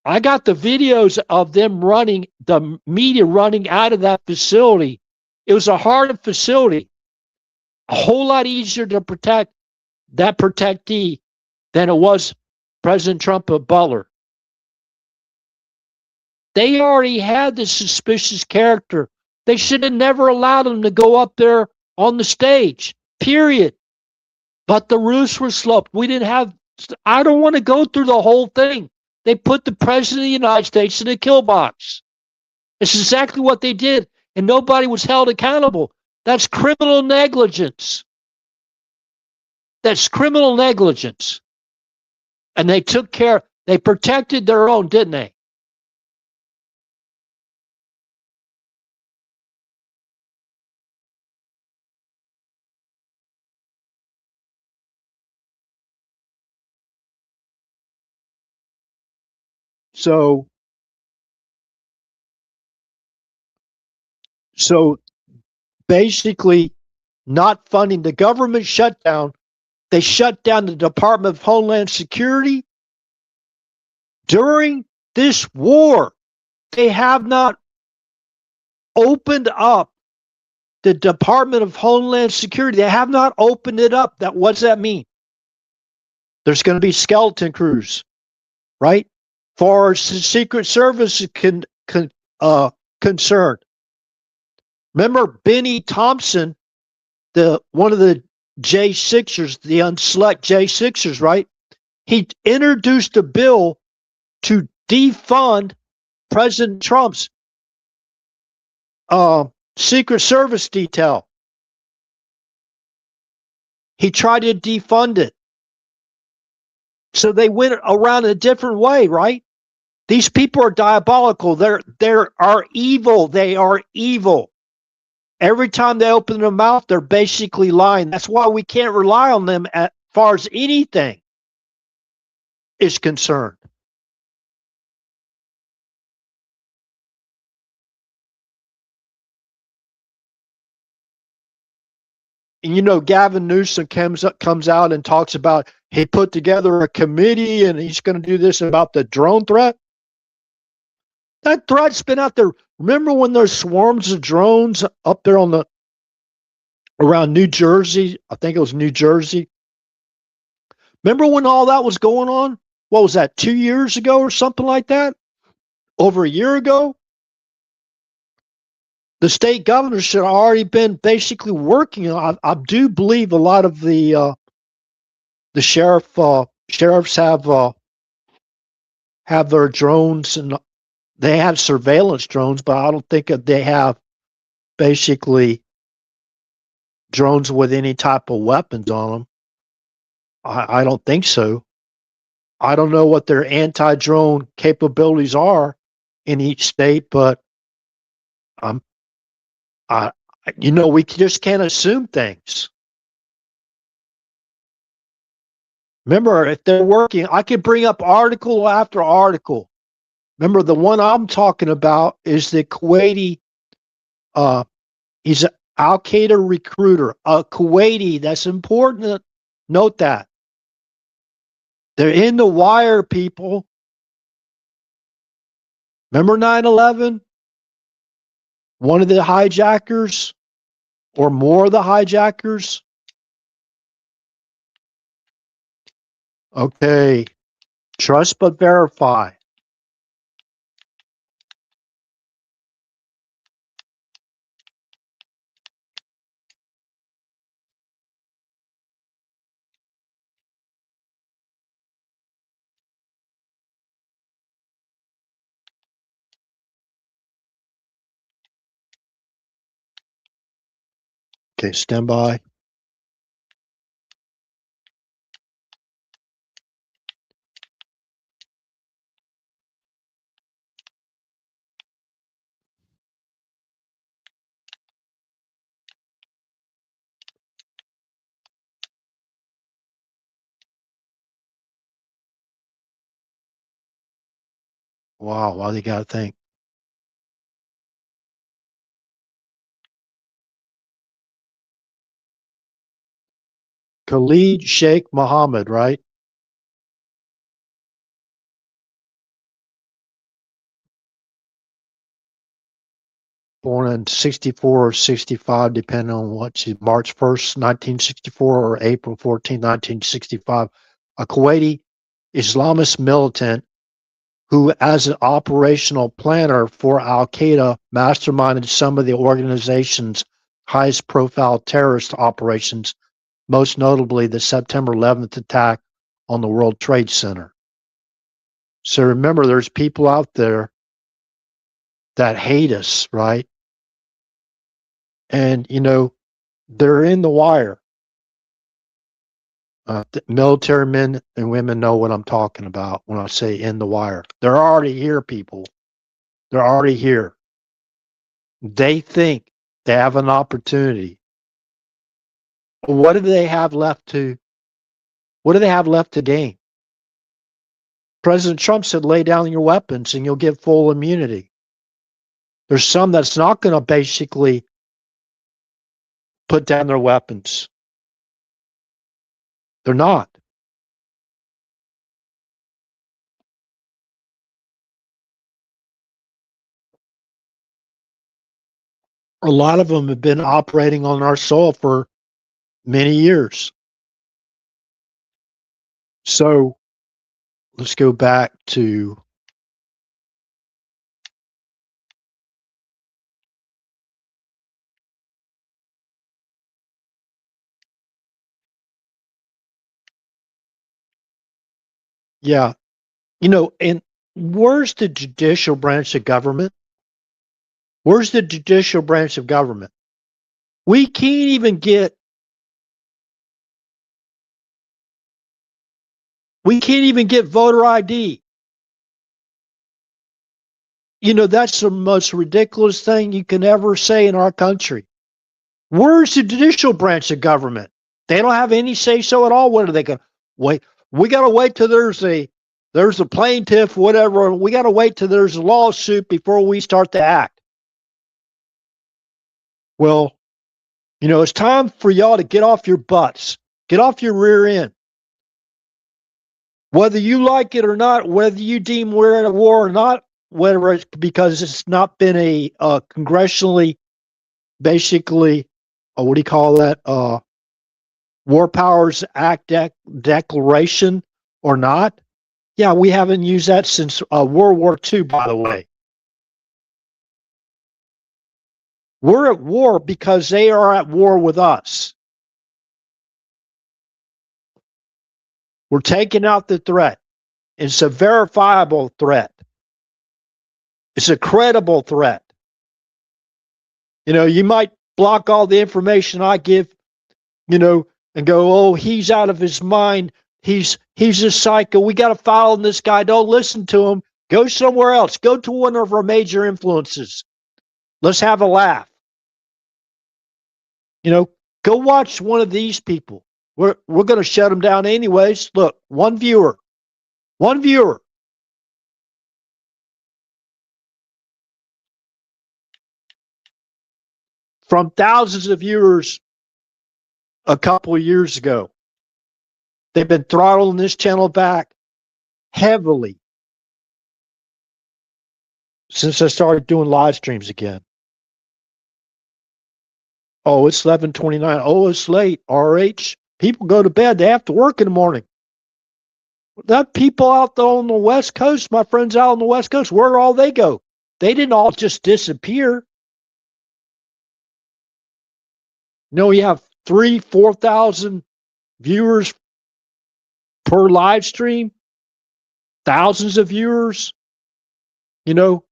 I got the videos of them running, the media running out of that facility. It was a hard facility, a whole lot easier to protect that protectee than it was President Trump at Butler. They already had the suspicious character. They should have never allowed him to go up there on the stage, period. But the roofs were sloped. We didn't have, I don't want to go through the whole thing. They put the President of the United States in a kill box. It's exactly what they did, and nobody was held accountable. That's criminal negligence. That's criminal negligence. And they took care, they protected their own, didn't they? So, so basically, not funding the government shutdown, they shut down the Department of Homeland Security during this war. They have not opened up the Department of Homeland Security. They have not opened it up. What does that mean? There's going to be skeleton crews, right? For Secret Service concerned. Remember Benny Thompson, the one of the J6ers, the unselect J6ers, right? He introduced a bill to defund President Trump's Secret Service detail. He tried to defund it. So they went around a different way, right? These people are diabolical. They are evil. They are evil. Every time they open their mouth, they're basically lying. That's why we can't rely on them as far as anything is concerned. And you know, Gavin Newsom comes out and talks about he put together a committee and he's going to do this about the drone threat. That threat's been out there. Remember when there's swarms of drones up there on the around New Jersey? I think it was New Jersey. Remember when all that was going on? What was that, 2 years ago or something like that? Over a year ago? The state governors should have already been basically working on. I do believe a lot of the sheriffs have their drones and they have surveillance drones, but I don't think they have basically drones with any type of weapons on them. I don't think so. I don't know what their anti-drone capabilities are in each state, but um, I, we just can't assume things. Remember, if they're working, I could bring up article after article. Remember, the one I'm talking about is the Kuwaiti. He's an Al Qaeda recruiter, a Kuwaiti. That's important to note that. They're in the wire, people. Remember 9/11? One of the hijackers, or more of the hijackers. Okay, trust but verify. Okay, stand by. Wow, why they gotta think? Khalid Sheikh Mohammed, right? Born in 64 or 65, depending on what's March 1st, 1964 or April 14th, 1965. A Kuwaiti Islamist militant who, as an operational planner for Al Qaeda, masterminded some of the organization's highest profile terrorist operations, most notably the September 11th attack on the World Trade Center. So remember, there's people out there that hate us, right? And, they're in the wire. The military men and women know what I'm talking about when I say in the wire. They're already here, people. They're already here. They think they have an opportunity. What do they have left to? What do they have left to gain? President Trump said, "Lay down your weapons, and you'll get full immunity." There's some that's not going to basically put down their weapons. They're not. A lot of them have been operating on our soil for many years. So let's go back to yeah, and where's the judicial branch of government? Where's the judicial branch of government? We can't even get voter ID. That's the most ridiculous thing you can ever say in our country. Where's the judicial branch of government? They don't have any say so at all. What are they going to wait? We got to wait till there's a plaintiff, whatever. We got to wait till there's a lawsuit before we start to act. Well, it's time for y'all to get off your butts, get off your rear end. Whether you like it or not, whether you deem we're in a war or not, whether it's because it's not been a congressionally, basically, what do you call that? War Powers Act declaration or not. Yeah, we haven't used that since World War II, by the way. We're at war because they are at war with us. We're taking out the threat. It's a verifiable threat. It's a credible threat. You might block all the information I give, and go, "Oh, he's out of his mind. He's a psycho. We got to follow this guy. Don't listen to him. Go somewhere else. Go to one of our major influences. Let's have a laugh. Go watch one of these people. We're going to shut them down anyways. Look, one viewer. From thousands of viewers a couple of years ago. They've been throttling this channel back heavily since I started doing live streams again. Oh, it's 11:29. Oh, it's late. RH. People go to bed. They have to work in the morning. That people out there on the West Coast, my friends out on the West Coast, where all they go? They didn't all just disappear. You have 3,000-4,000 viewers per live stream, thousands of viewers, to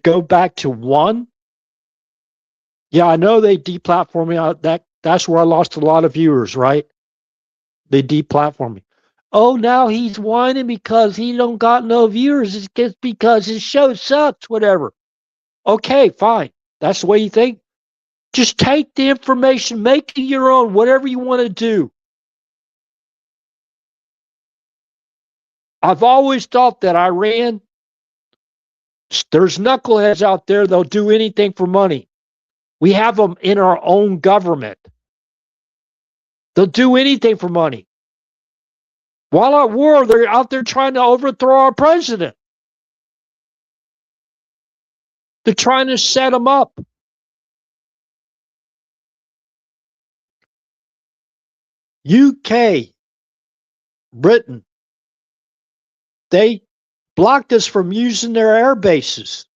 go back to one. Yeah, I know they deplatformed me. That's where I lost a lot of viewers, right? They deplatformed me. Oh, now he's whining because he don't got no viewers. It's just because his show sucks, whatever. Okay, fine. That's the way you think. Just take the information, make it your own, whatever you want to do. I've always thought that Iran, there's knuckleheads out there, they'll do anything for money. We have them in our own government. They'll do anything for money. While at war, they're out there trying to overthrow our president. They're trying to set him up. UK, Britain, they blocked us from using their air bases.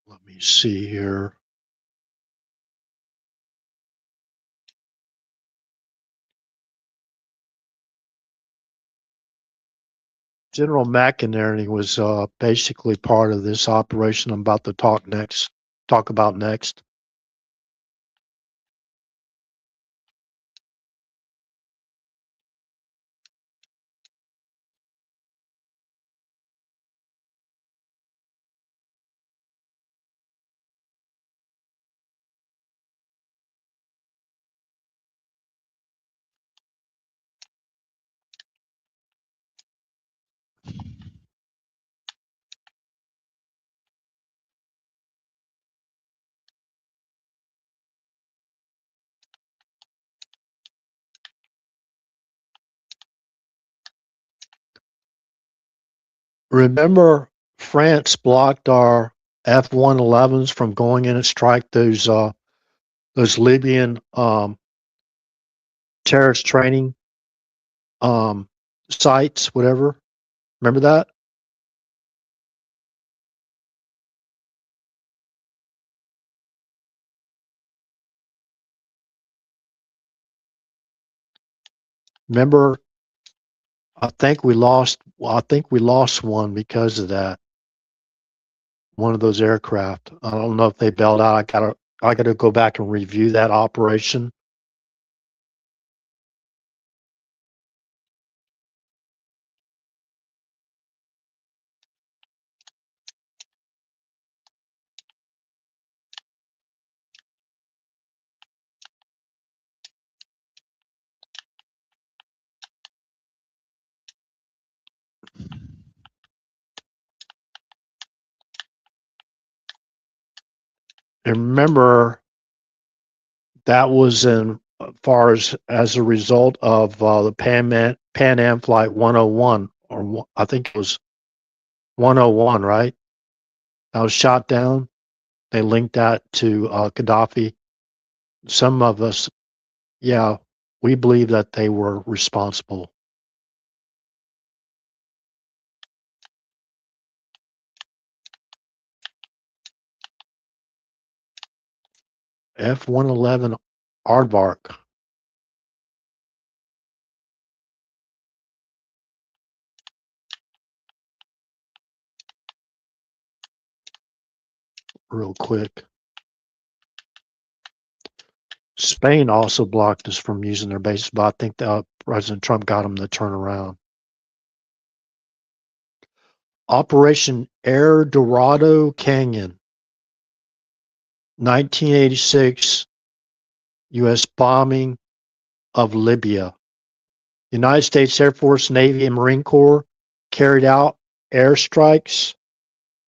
Let me see here. General McInerney was basically part of this operation I'm about to talk about next. Remember, France blocked our F-111s from going in and strike those Libyan terrorist training sites, whatever. Remember that? Remember, I think we lost. Well, I think we lost one because of that. One of those aircraft. I don't know if they bailed out. I gotta go back and review that operation. And remember, that was in far as a result of the Pan Am Flight 101, or I think it was 101, right? That was shot down. They linked that to Gaddafi. Some of us, yeah, we believe that they were responsible. F-111 Aardvark. Real quick. Spain also blocked us from using their bases, but I think President Trump got them to turn around. Operation Air Dorado Canyon, 1986 U.S. bombing of Libya. United States Air Force, Navy, and Marine Corps carried out airstrikes,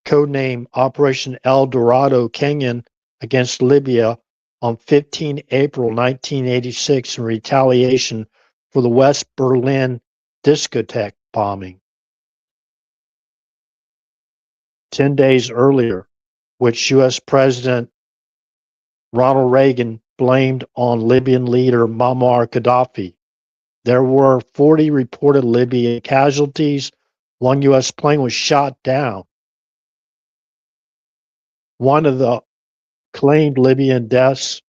codenamed Operation El Dorado Canyon, against Libya on 15 April 1986 in retaliation for the West Berlin discotheque bombing 10 days earlier, which U.S. President Ronald Reagan blamed on Libyan leader Muammar Gaddafi. There were 40 reported Libyan casualties. One U.S. plane was shot down. One of the claimed Libyan deaths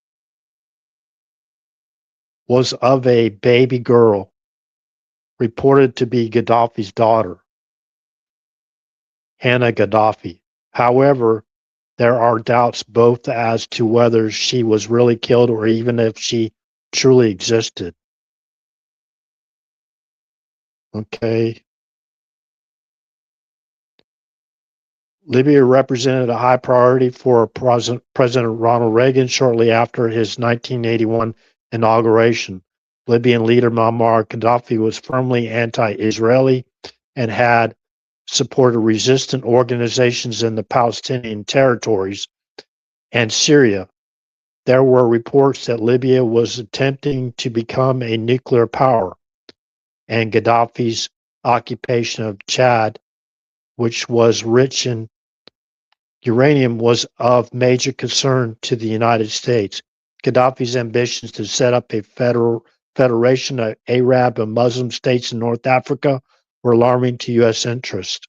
was of a baby girl reported to be Gaddafi's daughter, Hannah Gaddafi. However, there are doubts both as to whether she was really killed or even if she truly existed. Okay. Libya represented a high priority for President Ronald Reagan shortly after his 1981 inauguration. Libyan leader Muammar Gaddafi was firmly anti-Israeli and had supported resistant organizations in the Palestinian territories and Syria. There were reports that Libya was attempting to become a nuclear power, and Gaddafi's occupation of Chad, which was rich in uranium, was of major concern to the United States. Gaddafi's ambitions to set up a federation of Arab and Muslim states in North Africa were alarming to U.S. interest.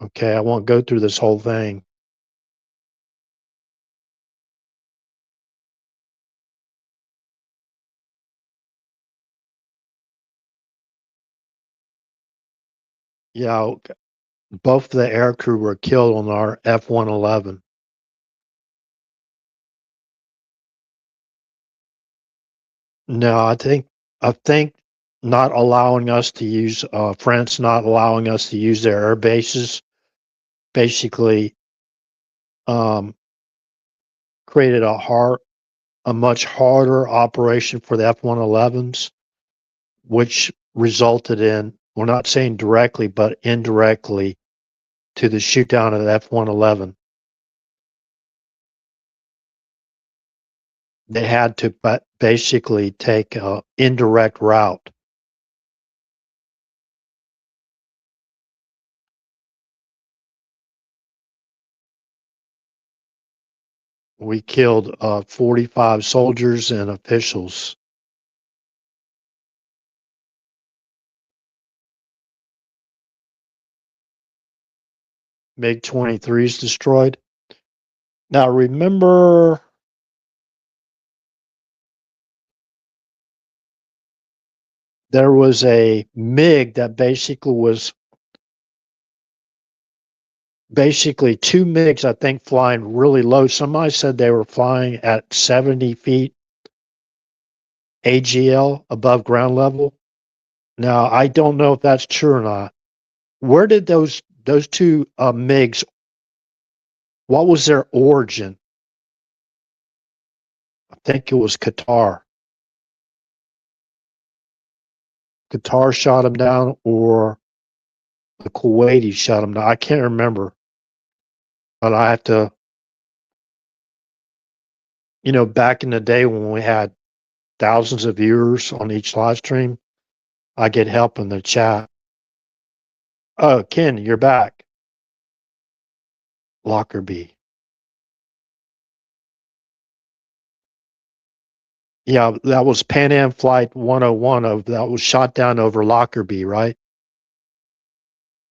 Okay, I won't go through this whole thing. Yeah, both of the aircrew were killed on our F-111. No, I think not allowing us to use France not allowing us to use their air bases basically um, created a much harder operation for the F-111s, which resulted in, we're not saying directly, but indirectly, to the shoot down of the F-111. They had to basically take an indirect route. We killed 45 soldiers and officials. MiG-23s destroyed. Now remember, there was a MiG that basically two MiGs, I think, flying really low. Somebody said they were flying at 70 feet AGL, above ground level. Now I don't know if that's true or not. Where did those two MiGs? What was their origin? I think it was Qatar. Qatar shot them down, or the Kuwaitis shot them down. I can't remember, but I have to. Back in the day when we had thousands of viewers on each live stream, I get help in the chat. Oh, Ken, you're back. Lockerbie. Yeah, that was Pan Am Flight 101 that was shot down over Lockerbie, right?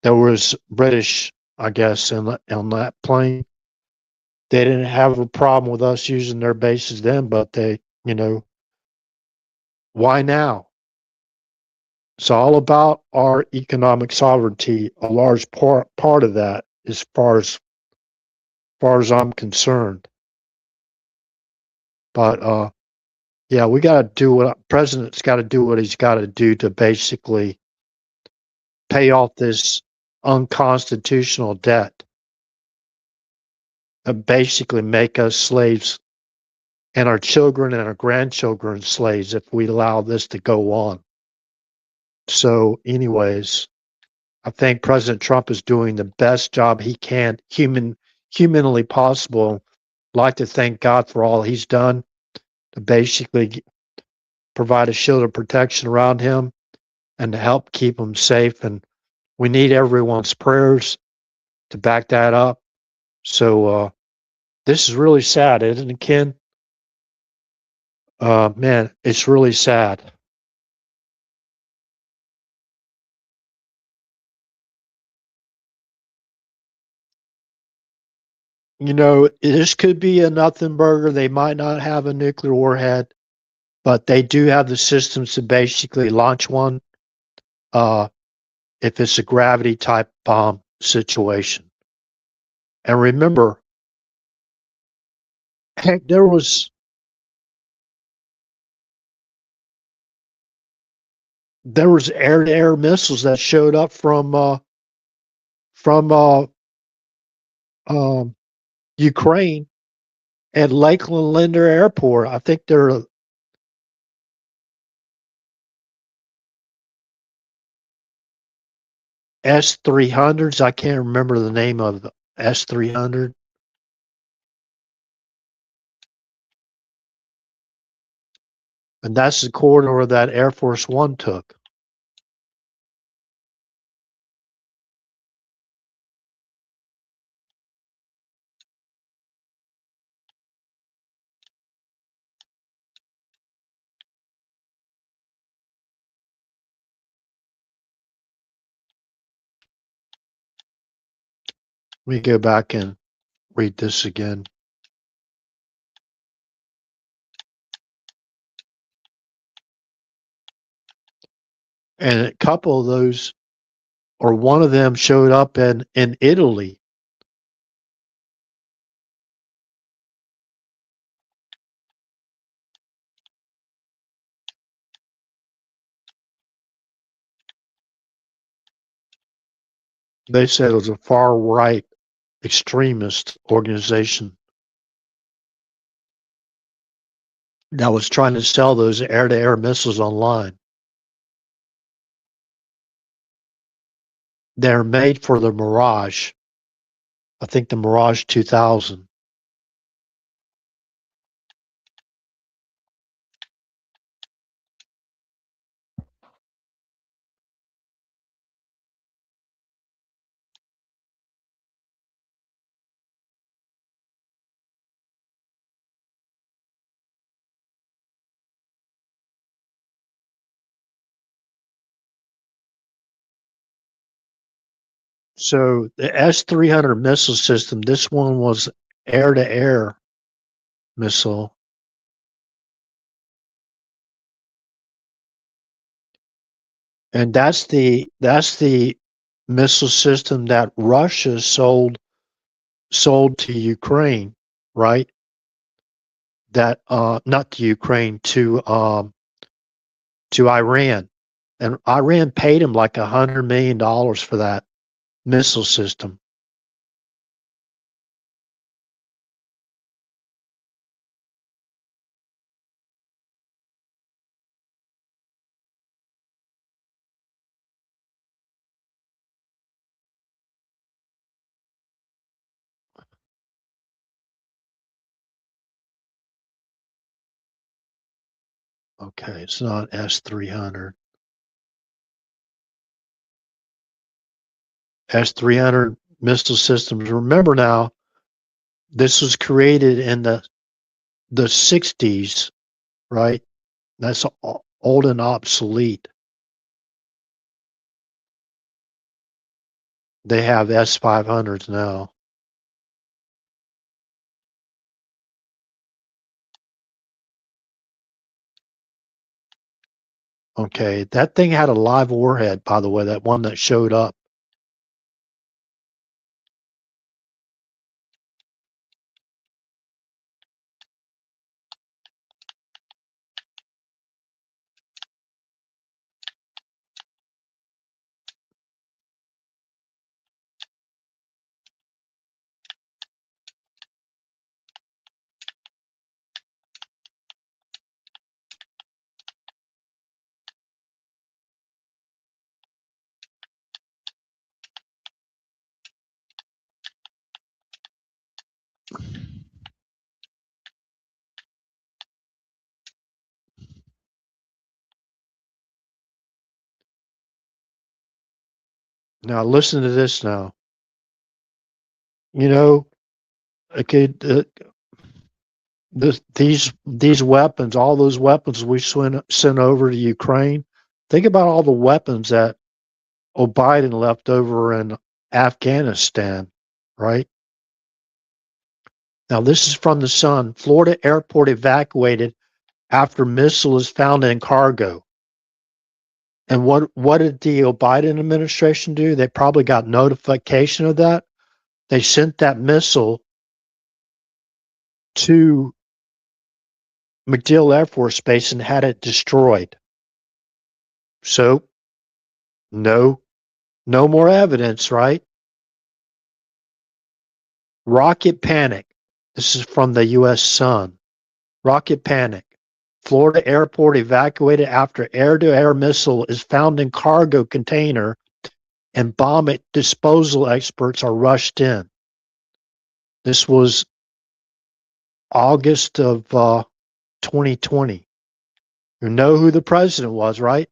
There was British, I guess, on that plane. They didn't have a problem with us using their bases then, but why now? It's all about our economic sovereignty. A large part of that, as far as I'm concerned. But yeah, we got to do what president's got to do what he's got to do to basically pay off this unconstitutional debt and basically make us slaves and our children and our grandchildren slaves if we allow this to go on. So, anyways, I think President Trump is doing the best job he can, humanly possible. I'd like to thank God for all he's done to basically provide a shield of protection around him and to help keep him safe. And we need everyone's prayers to back that up. So this is really sad, isn't it, Ken? Man, it's really sad. This could be a nothing burger. They might not have a nuclear warhead. but they do have the systems to basically launch one if it's a gravity type bomb situation. And remember, heck, there was air-to-air missiles that showed up from um, Ukraine at Lakeland Linder Airport. I think they're S-300s. I can't remember the name of the S-300. And that's the corridor that Air Force One took. Let me go back and read this again. And a couple of those, or one of them, showed up in Italy. They said it was a far right extremist organization that was trying to sell those air-to-air missiles online. They're made for the Mirage. I think the Mirage 2000. So the S-300 missile system, this one was air-to-air missile. And that's the missile system that Russia sold to Ukraine, right? That not to Ukraine, to Iran. And Iran paid him like $100 million for that missile system. Okay, it's not S-300. S-300 missile systems. Remember now, this was created in the 60s, right? That's old and obsolete. They have S-500s now. Okay, that thing had a live warhead, by the way, that one that showed up. Now listen to this now. You know, okay, these weapons, all those weapons we sent over to Ukraine. Think about all the weapons that Biden left over in Afghanistan, right? Now this is from the Sun. Florida airport evacuated after missile is found in cargo. And what did the Biden administration do? They probably got notification of that. They sent that missile to MacDill Air Force Base and had it destroyed. So, no more evidence, right? Rocket panic. This is from the U.S. Sun. Rocket panic. Florida airport evacuated after air-to-air missile is found in cargo container and bomb disposal experts are rushed in. This was August of 2020. You know who the president was, right?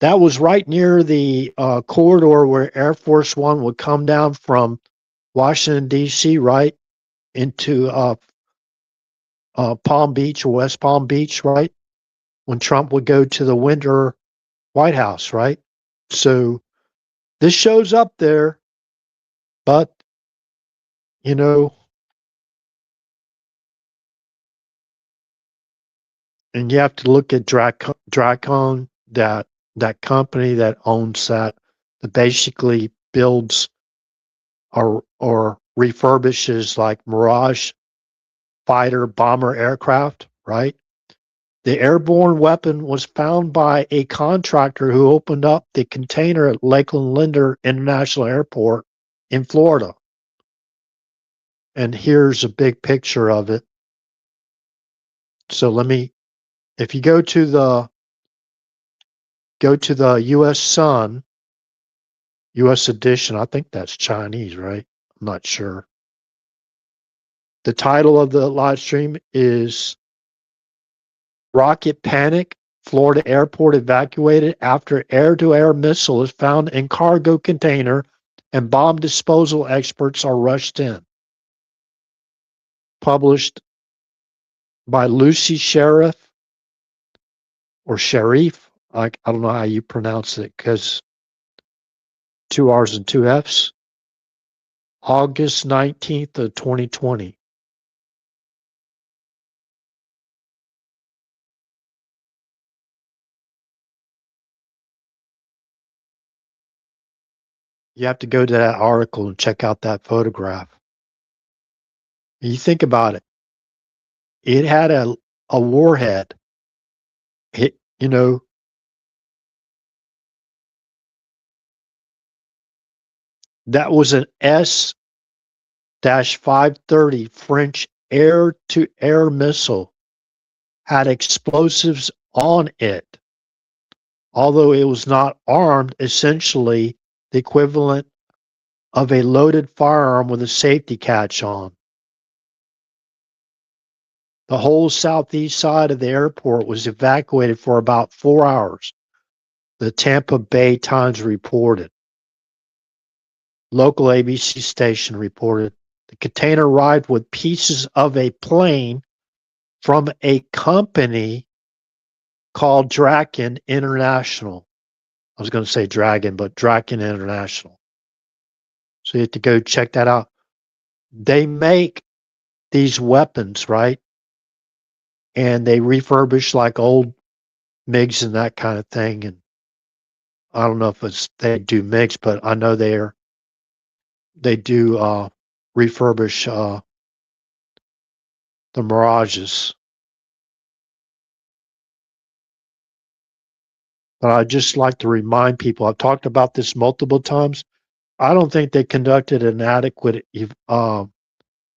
That was right near the corridor where Air Force One would come down from Washington, D.C., right, into Palm Beach or West Palm Beach, right, when Trump would go to the winter White House, right? So this shows up there, but, you know, and you have to look at Dracon, that company that owns that basically builds or refurbishes like Mirage fighter bomber aircraft, right? The airborne weapon was found by a contractor who opened up the container at Lakeland Linder International Airport in Florida. And here's a big picture of it. So if you go to the U.S. Sun, U.S. edition, I think that's Chinese, right? I'm not sure. The title of the live stream is Rocket Panic, Florida Airport Evacuated After Air-to-Air Missile is Found in Cargo Container and Bomb Disposal Experts Are Rushed In. Published by Lucy Sheriff, or Sharif. I don't know how you pronounce it because 2 R's and 2 F's. August 19th of 2020. You have to go to that article and check out that photograph. You think about it. It had a warhead. It, that was an S-530 French air-to-air missile. Had explosives on it. Although it was not armed, essentially the equivalent of a loaded firearm with a safety catch on. The whole southeast side of the airport was evacuated for about 4 hours, the Tampa Bay Times reported. Local ABC station reported the container arrived with pieces of a plane from a company called Draken International. I was going to say Dragon, but Draken International. So you have to go check that out. They make these weapons, right? And they refurbish like old MiGs and that kind of thing. And I don't know if they do MiGs, but I know they do refurbish the Mirages. But I'd just like to remind people, I've talked about this multiple times. I don't think they conducted an adequate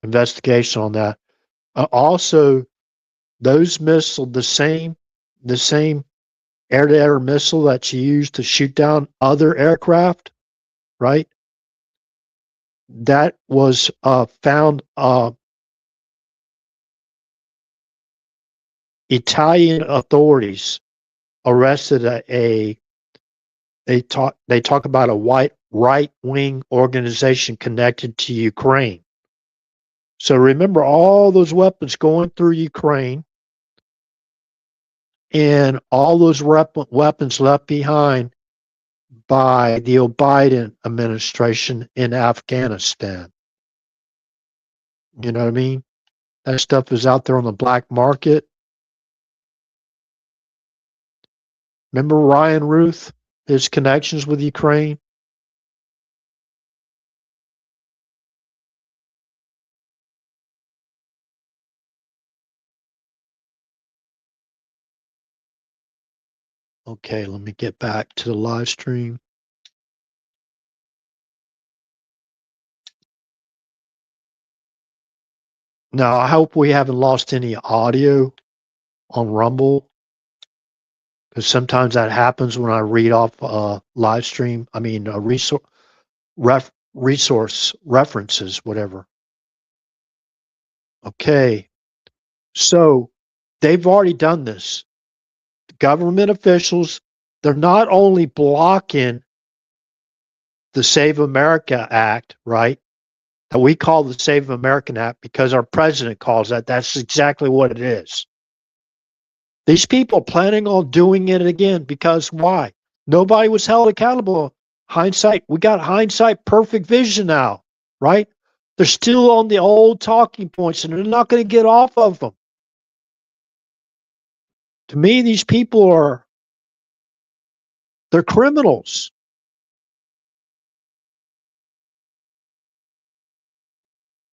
investigation on that. Also, those missiles, the same air-to-air missile that you use to shoot down other aircraft, right? That was found. Italian authorities arrested they talk about a white right-wing organization connected to Ukraine. So remember all those weapons going through Ukraine and all those weapons left behind by the Biden administration in Afghanistan. You know what I mean? That stuff is out there on the black market. Remember Ryan Ruth, his connections with Ukraine? Okay, let me get back to the live stream. Now, I hope we haven't lost any audio on Rumble, because sometimes that happens when I read off live stream. I mean, resource references, whatever. Okay, so they've already done this. Government officials, they're not only blocking the Save America Act, right? That we call the Save American Act because our president calls that. That's exactly what it is. These people are planning on doing it again because why? Nobody was held accountable. Hindsight, we got hindsight perfect vision now, right? They're still on the old talking points and they're not going to get off of them. To me, these people they're criminals.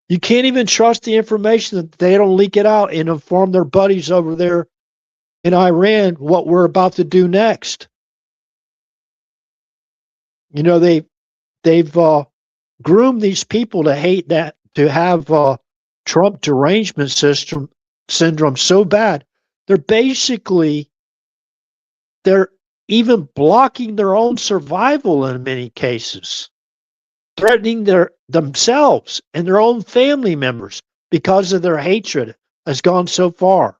You can't even trust the information that they don't leak it out and inform their buddies over there in Iran what we're about to do next. You know, they've groomed these people to hate that, to have Trump derangement syndrome so bad. They're even blocking their own survival in many cases, threatening themselves and their own family members because of their hatred has gone so far.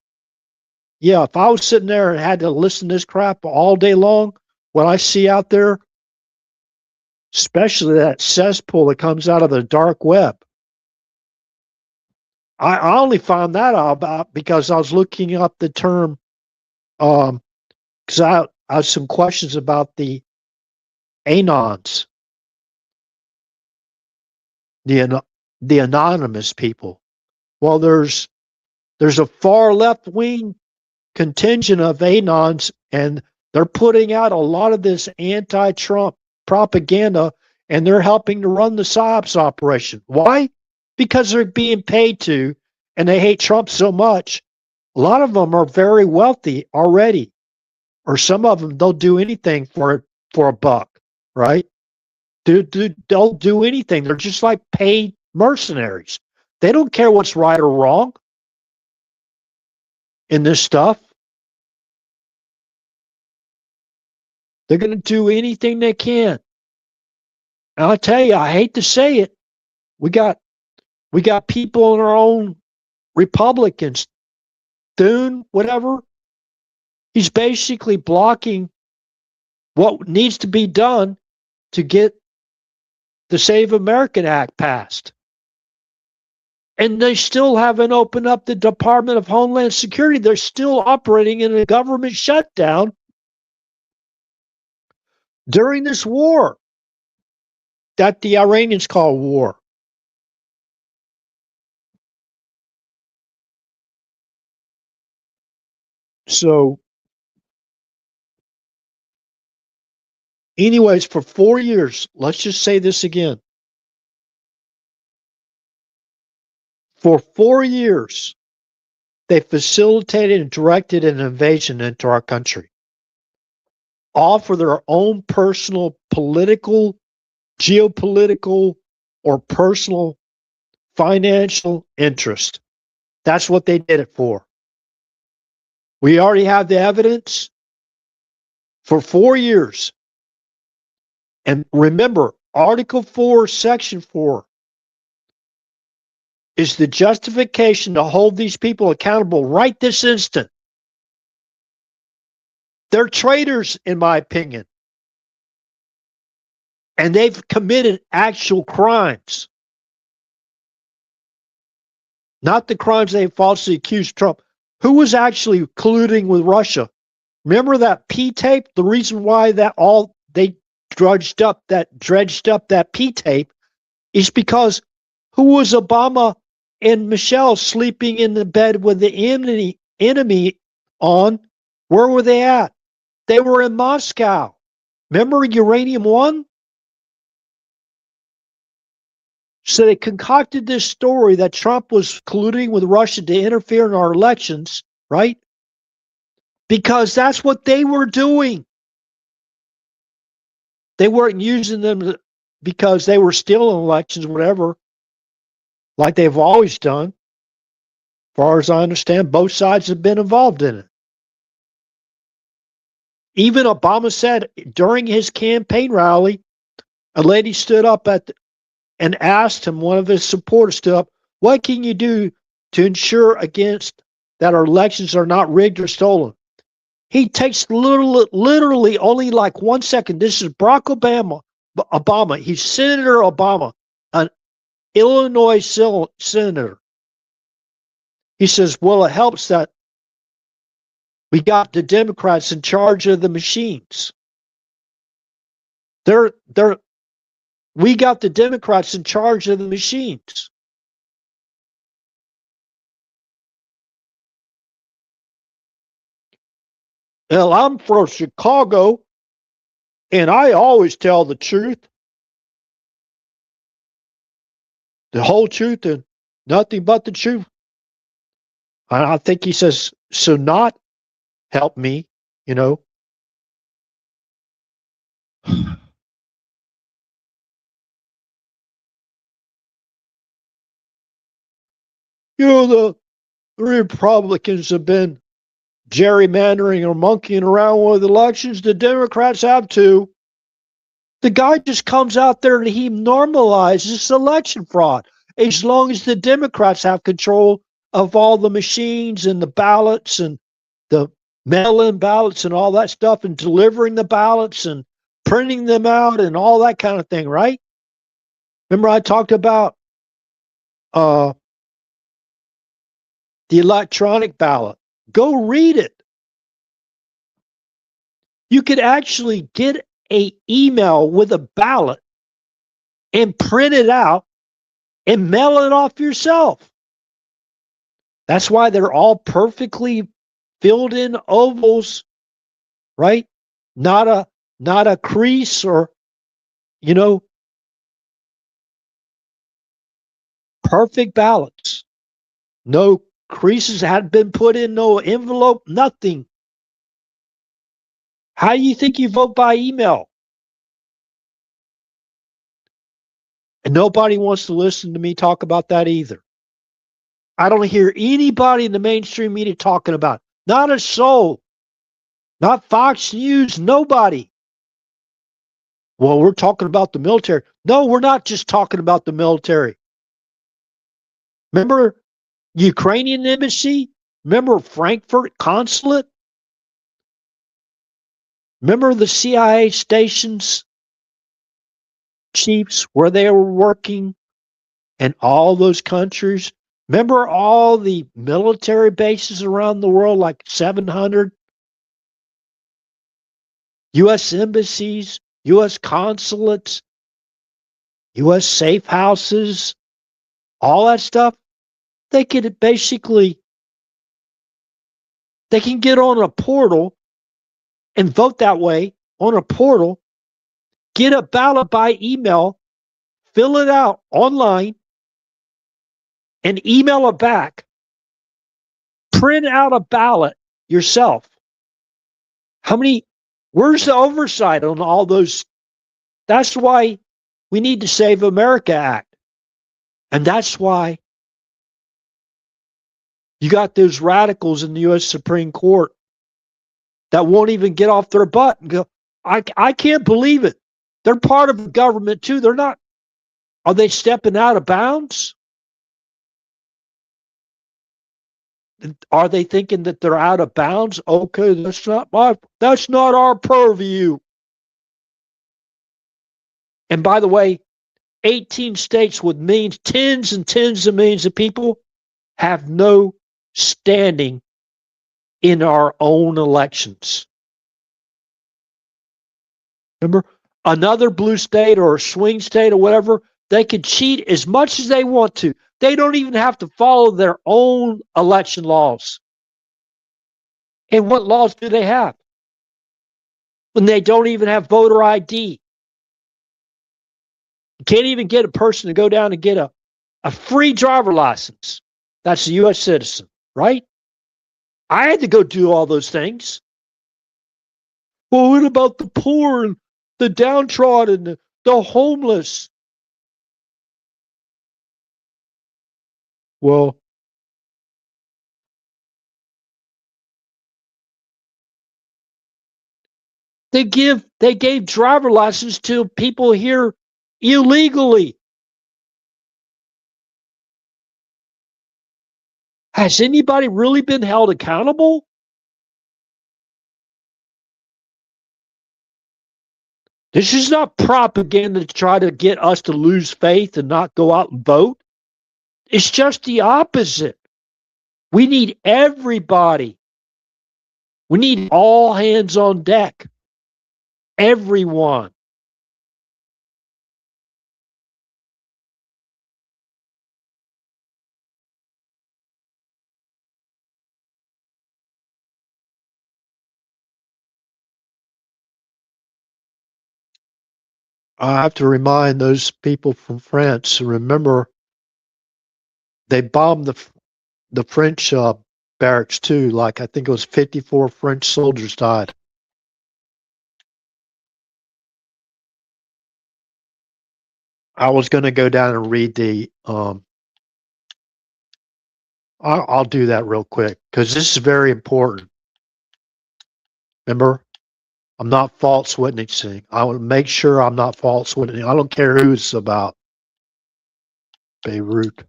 Yeah, if I was sitting there and had to listen to this crap all day long, what I see out there, especially that cesspool that comes out of the dark web, I only found that out about because I was looking up the term, because I had some questions about the anons, the anonymous people. Well, there's a far left wing contingent of anons, and they're putting out a lot of this anti-Trump propaganda, and they're helping to run the PSYOPs operation. Why? Because they're being paid to, and they hate Trump so much. A lot of them are very wealthy already, or some of them they'll do anything for a buck, right? They'll do anything. They're just like paid mercenaries. They don't care what's right or wrong in this stuff. They're going to do anything they can. And I'll tell you, I hate to say it, we got people in our own Republicans, Thune, whatever. He's basically blocking what needs to be done to get the Save American Act passed. And they still haven't opened up the Department of Homeland Security. They're still operating in a government shutdown during this war that the Iranians call war. So, anyways, for 4 years, let's just say this again. For 4 years, they facilitated and directed an invasion into our country, all for their own personal political, geopolitical, or personal financial interest. That's what they did it for. We already have the evidence for 4 years. And remember, Article 4, Section 4 is the justification to hold these people accountable right this instant. They're traitors, in my opinion. And they've committed actual crimes. Not the crimes they falsely accused Trump. Who was actually colluding with Russia? Remember that P tape? The reason why they dredged up that P tape is because who was Obama and Michelle sleeping in the bed with the enemy on? Where were they at? They were in Moscow. Remember Uranium One? So they concocted this story that Trump was colluding with Russia to interfere in our elections, right? Because that's what they were doing. They weren't using them because they were stealing elections, whatever, like they've always done. As far as I understand, both sides have been involved in it. Even Obama said during his campaign rally, a lady stood up and asked him, one of his supporters stood up, what can you do to ensure against that our elections are not rigged or stolen? He takes literally only like 1 second. This is Barack Obama. He's Senator Obama, an Illinois senator. He says, well, it helps that we got the Democrats in charge of the machines. We got the Democrats in charge of the machines. Well, I'm from Chicago, and I always tell the truth, the whole truth, and nothing but the truth. And I think he says, so not help me, you know. The Republicans have been gerrymandering or monkeying around with elections. The Democrats have too. The guy just comes out there and he normalizes election fraud. As long as the Democrats have control of all the machines and the ballots and the mail-in ballots and all that stuff and delivering the ballots and printing them out and all that kind of thing, right? Remember I talked about the electronic ballot. Go read it. You could actually get an email with a ballot and print it out and mail it off yourself. That's why they're all perfectly filled in ovals, right? Not a crease or, perfect ballots. No creases had been put in, no envelope, nothing. How do you think you vote by email? And nobody wants to listen to me talk about that either. I don't hear anybody in the mainstream media talking about it. Not a soul. Not Fox News, nobody. Well, we're talking about the military. No, we're not just talking about the military. Remember Ukrainian embassy? Remember Frankfurt consulate? Remember the CIA stations, chiefs, where they were working in all those countries? Remember all the military bases around the world, like 700? U.S. embassies, U.S. consulates, U.S. safe houses, all that stuff. They could basically, they can get on a portal and vote that way on a portal, get a ballot by email, fill it out online, and email it back. Print out a ballot yourself. Where's the oversight on all those? That's why we need to Save America Act. And that's why you got those radicals in the U.S. Supreme Court that won't even get off their butt and go, I can't believe it. They're part of the government too. They're not. Are they stepping out of bounds? Are they thinking that they're out of bounds? Okay, that's not our purview. And by the way, 18 states with millions, tens and tens of millions of people have no standing in our own elections. Remember, another blue state or a swing state or whatever, they can cheat as much as they want to. They don't even have to follow their own election laws. And what laws do they have? when they don't even have voter ID. You can't even get a person to go down and get a free driver license. That's a U.S. citizen, right? I had to go do all those things. Well, what about the poor and the downtrodden, the homeless? Well, they gave driver license to people here illegally. Has anybody really been held accountable? This is not propaganda to try to get us to lose faith and not go out and vote. It's just the opposite. We need everybody. We need all hands on deck. Everyone. I have to remind those people from France, remember, they bombed the French barracks too. Like I think it was 54 French soldiers died. I was going to go down and read the. I'll do that real quick because this is very important. Remember, I'm not false witnessing. I want to make sure I'm not false witnessing. I don't care who it's about. Beirut.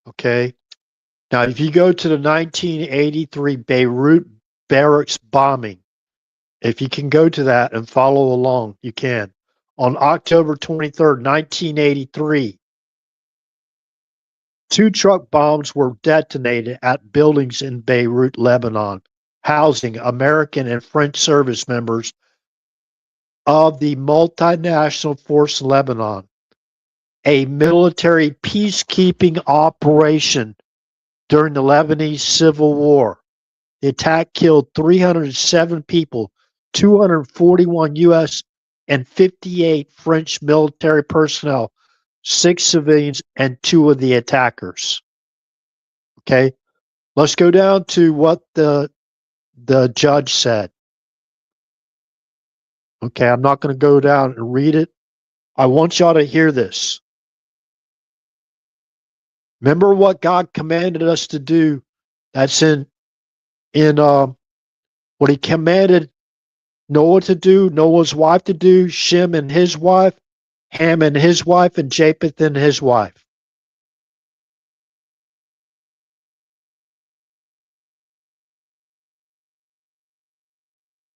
Okay. Now, if you go to the 1983 Beirut barracks bombing, if you can go to that and follow along, you can. On October 23rd, 1983, 2 truck bombs were detonated at buildings in Beirut, Lebanon, housing American and French service members of the multinational force Lebanon, a military peacekeeping operation during the Lebanese Civil War. The attack killed 307 people, 241 U.S. and 58 French military personnel, 6 civilians, and 2 of the attackers. Okay, let's go down to what the judge said. Okay, I'm not going to go down and read it. I want y'all to hear this. Remember what God commanded us to do. That's in what He commanded Noah to do, Noah's wife to do, Shem and his wife, Ham and his wife, and Japheth and his wife.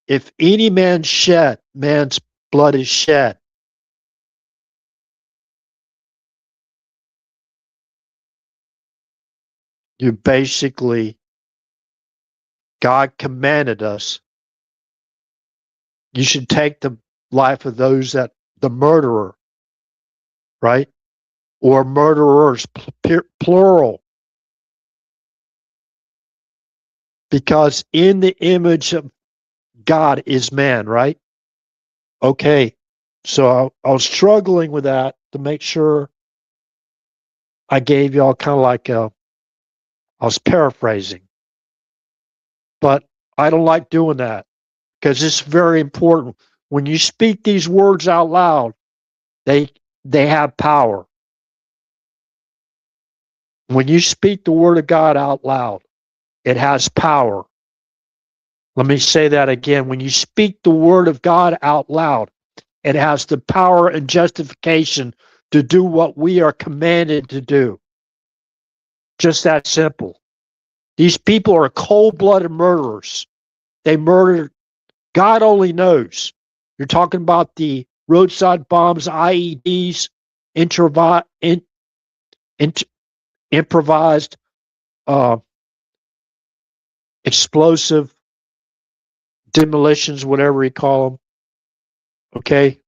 If any man shed, man's blood is shed. You basically, God commanded us, you should take the life of those that, the murderer, right? Or murderers, plural. Because in the image of God is man, right? Okay, so I was struggling with that to make sure I gave y'all kind of like I was paraphrasing. But I don't like doing that because it's very important. When you speak these words out loud, they have power. When you speak the word of God out loud, it has power. Let me say that again. When you speak the word of God out loud, it has the power and justification to do what we are commanded to do. Just that simple. These people are cold-blooded murderers. They murdered. God only knows. You're talking about the roadside bombs, IEDs, improvised explosive demolitions, whatever you call them. Okay.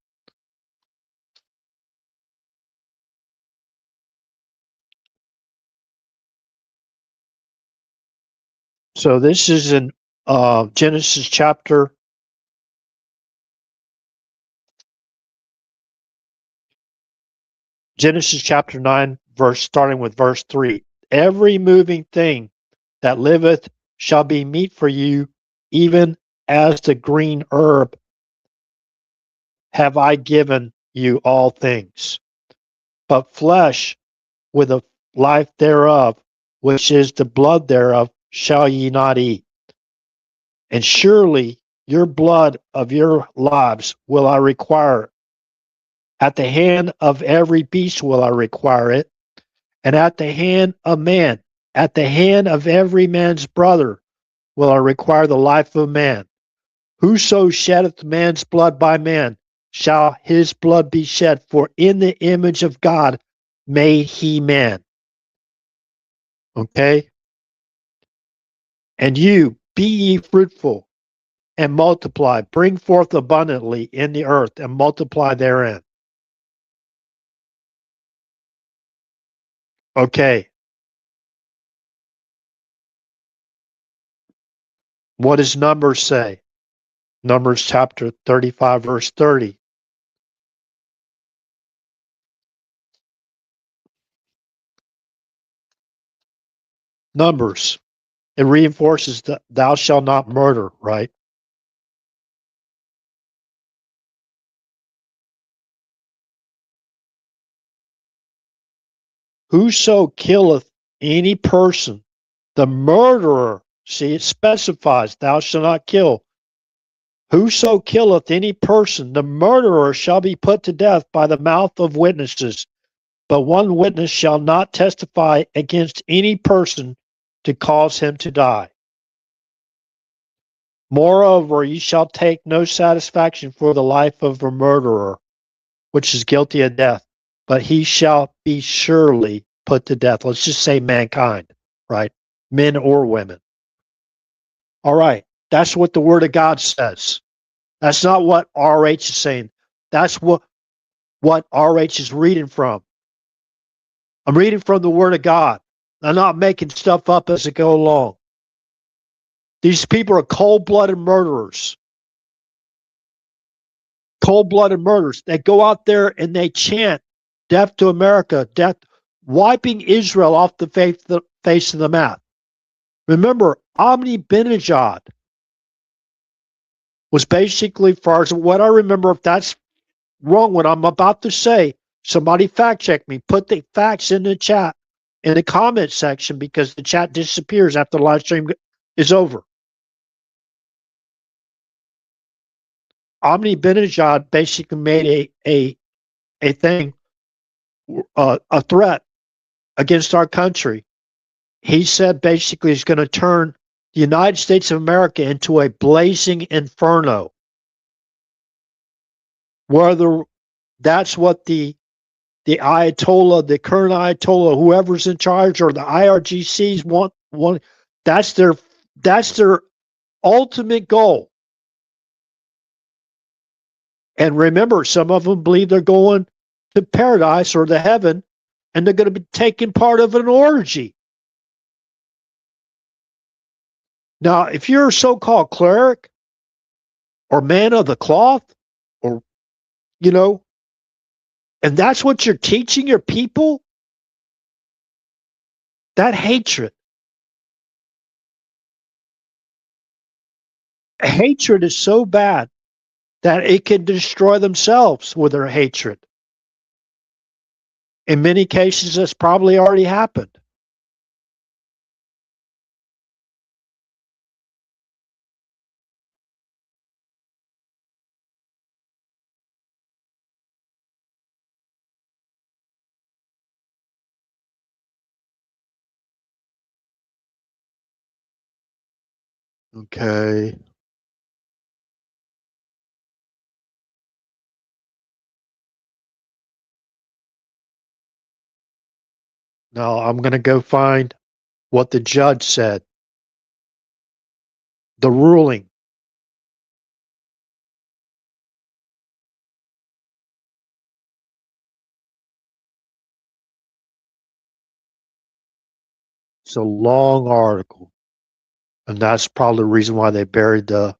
So this is in Genesis chapter 9, starting with verse 3. Every moving thing that liveth shall be meat for you, even as the green herb have I given you all things. But flesh with the life thereof, which is the blood thereof, shall ye not eat. And surely your blood of your lives will I require. At the hand of every beast will I require it, and at the hand of man, at the hand of every man's brother will I require the life of man. Whoso sheddeth man's blood by man, shall his blood be shed, for in the image of God made he man. Okay? And you, be ye fruitful and multiply, bring forth abundantly in the earth and multiply therein. Okay. What does Numbers say? Numbers chapter 35, verse 30. Numbers. It reinforces that thou shalt not murder, right? Whoso killeth any person, the murderer, see, it specifies, thou shalt not kill. Whoso killeth any person, the murderer shall be put to death by the mouth of witnesses. But one witness shall not testify against any person to cause him to die. Moreover, ye shall take no satisfaction for the life of a murderer, which is guilty of death, but he shall be surely put to death. Let's just say mankind, right? Men or women. All right. That's what the word of God says. That's not what RH is saying. That's what RH is reading from. I'm reading from the word of God. I'm not making stuff up as I go along. These people are cold-blooded murderers. Cold-blooded murderers. They go out there and they chant death to America, death, wiping Israel off the face of the map. Remember, Omni Benajad was basically, far as what I remember, if that's wrong, what I'm about to say, somebody fact check me. Put the facts in the chat, in the comment section, because the chat disappears after the live stream is over. Omni Benajad basically made a thing, a threat against our country. He said basically he's going to turn the United States of America into a blazing inferno. Whether that's what the Ayatollah, the current Ayatollah, whoever's in charge, or the IRGCs want, that's their ultimate goal. And remember, some of them believe they're going to paradise or to heaven, and they're going to be taking part of an orgy. Now, if you're a so-called cleric or man of the cloth, or, you know, and that's what you're teaching your people, that hatred is so bad that it can destroy themselves with their hatred. In many cases, that's probably already happened. Okay. Now I'm going to go find what the judge said. The ruling. It's a long article, and that's probably the reason why they buried the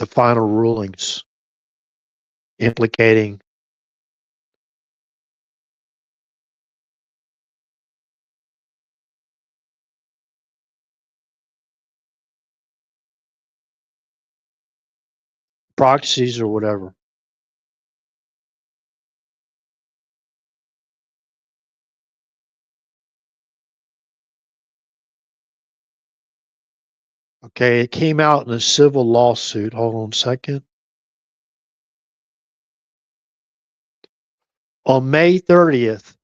final rulings implicating proxies or whatever. Okay, it came out in a civil lawsuit. Hold on a second. On May 30th,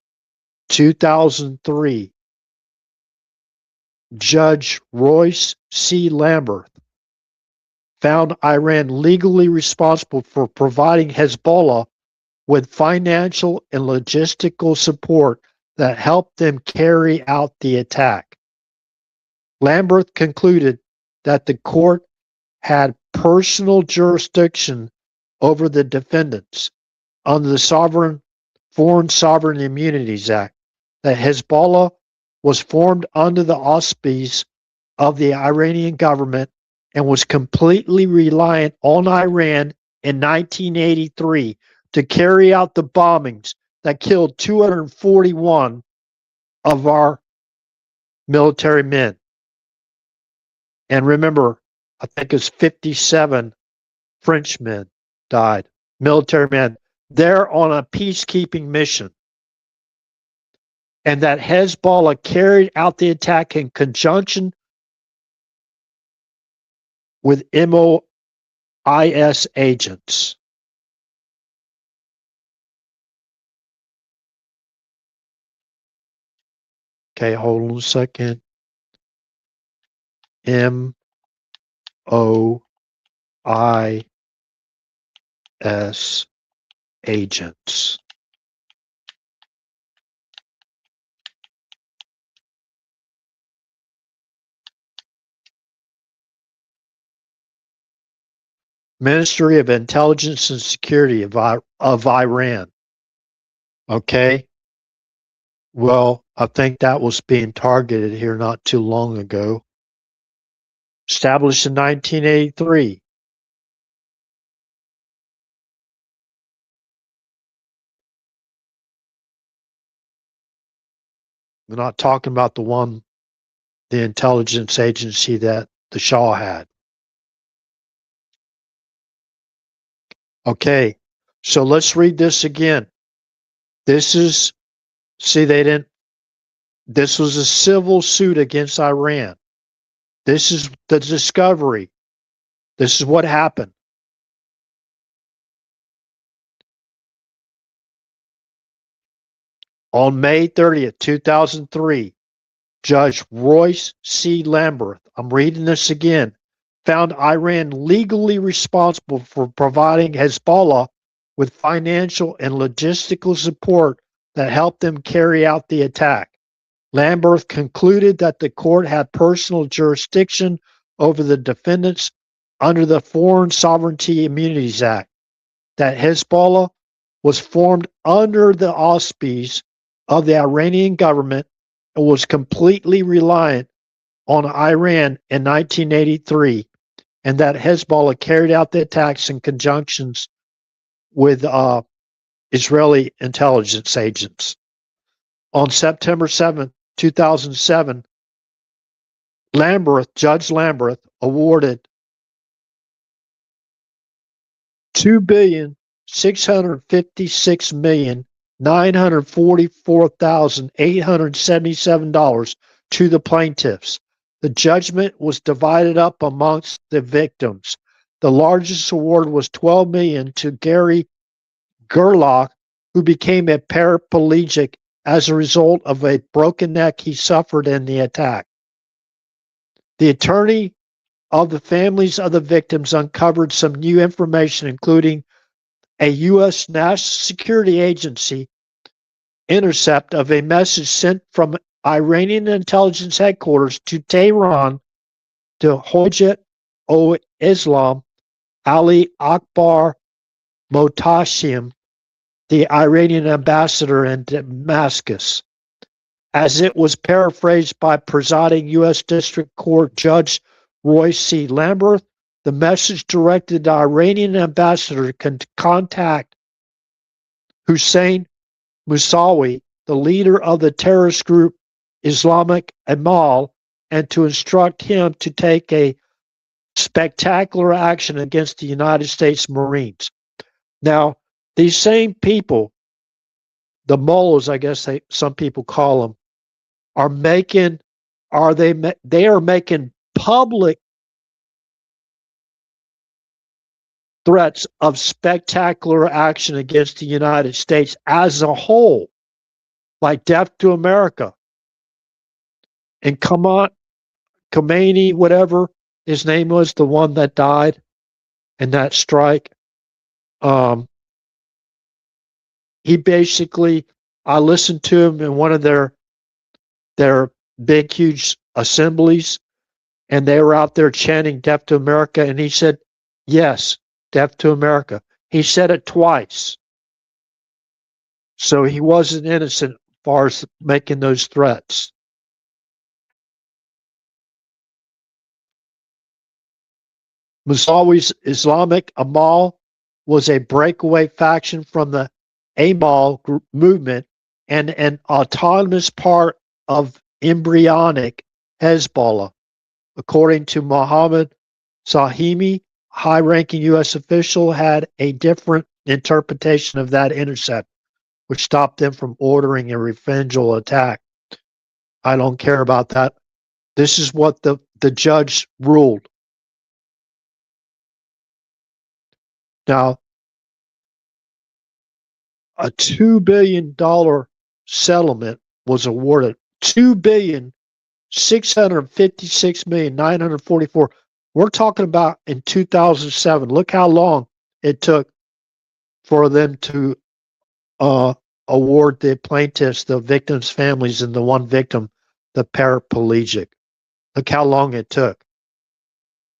2003, Judge Royce C. Lambert found Iran legally responsible for providing Hezbollah with financial and logistical support that helped them carry out the attack. Lambert concluded that the court had personal jurisdiction over the defendants under the Foreign Sovereign Immunities Act, that Hezbollah was formed under the auspices of the Iranian government and was completely reliant on Iran in 1983 to carry out the bombings that killed 241 of our military men. And remember, I think it's 57 Frenchmen died, military men. They're on a peacekeeping mission. And that Hezbollah carried out the attack in conjunction with MOIS agents. Okay, hold on a second. MOIS agents. Ministry of Intelligence and Security of Iran. Okay. Well, I think that was being targeted here not too long ago. Established in 1983. We're not talking about the intelligence agency that the Shah had. Okay, so let's read this again. This was a civil suit against Iran. This is the discovery. This is what happened. On May 30th, 2003, Judge Royce C. Lambert, I'm reading this again, found Iran legally responsible for providing Hezbollah with financial and logistical support that helped them carry out the attack. Lambert concluded that the court had personal jurisdiction over the defendants under the Foreign Sovereignty Immunities Act, that Hezbollah was formed under the auspices of the Iranian government and was completely reliant on Iran in 1983, and that Hezbollah carried out the attacks in conjunctions with Israeli intelligence agents. On September 7th, 2007, Judge Lambert awarded $2,656,944,877 to the plaintiffs. The judgment was divided up amongst the victims. The largest award was $12 million to Gary Gerlach, who became a paraplegic as a result of a broken neck he suffered in the attack. The attorney of the families of the victims uncovered some new information, including a U.S. National Security Agency intercept of a message sent from Iranian intelligence headquarters to Tehran to Hojat-ul-Islam Ali Akbar Mohtashim, the Iranian ambassador in Damascus. as it was paraphrased by presiding U.S. District Court Judge Roy C. Lambert, the message directed the Iranian ambassador to contact Hussein Musawi, the leader of the terrorist group Islamic Amal, and to instruct him to take a spectacular action against the United States Marines. Now, these same people, the mullahs, I guess some people call them, they are making public threats of spectacular action against the United States as a whole, like death to America. And Khomeini, whatever his name was, the one that died in that strike, he basically, I listened to him in one of their big, huge assemblies, and they were out there chanting death to America, and he said, yes, death to America. He said it twice. So he wasn't innocent as far as making those threats. Musawi's Islamic Amal was a breakaway faction from the Amal movement and an autonomous part of embryonic Hezbollah. According to Mohammed Sahimi, high-ranking U.S. official had a different interpretation of that intercept, which stopped them from ordering a revengeful attack. I don't care about that. This is what the judge ruled. Now, a $2 billion settlement was awarded. $2,656,944. We're talking about in 2007. Look how long it took for them to award the plaintiffs, the victims' families, and the one victim, the paraplegic. Look how long it took.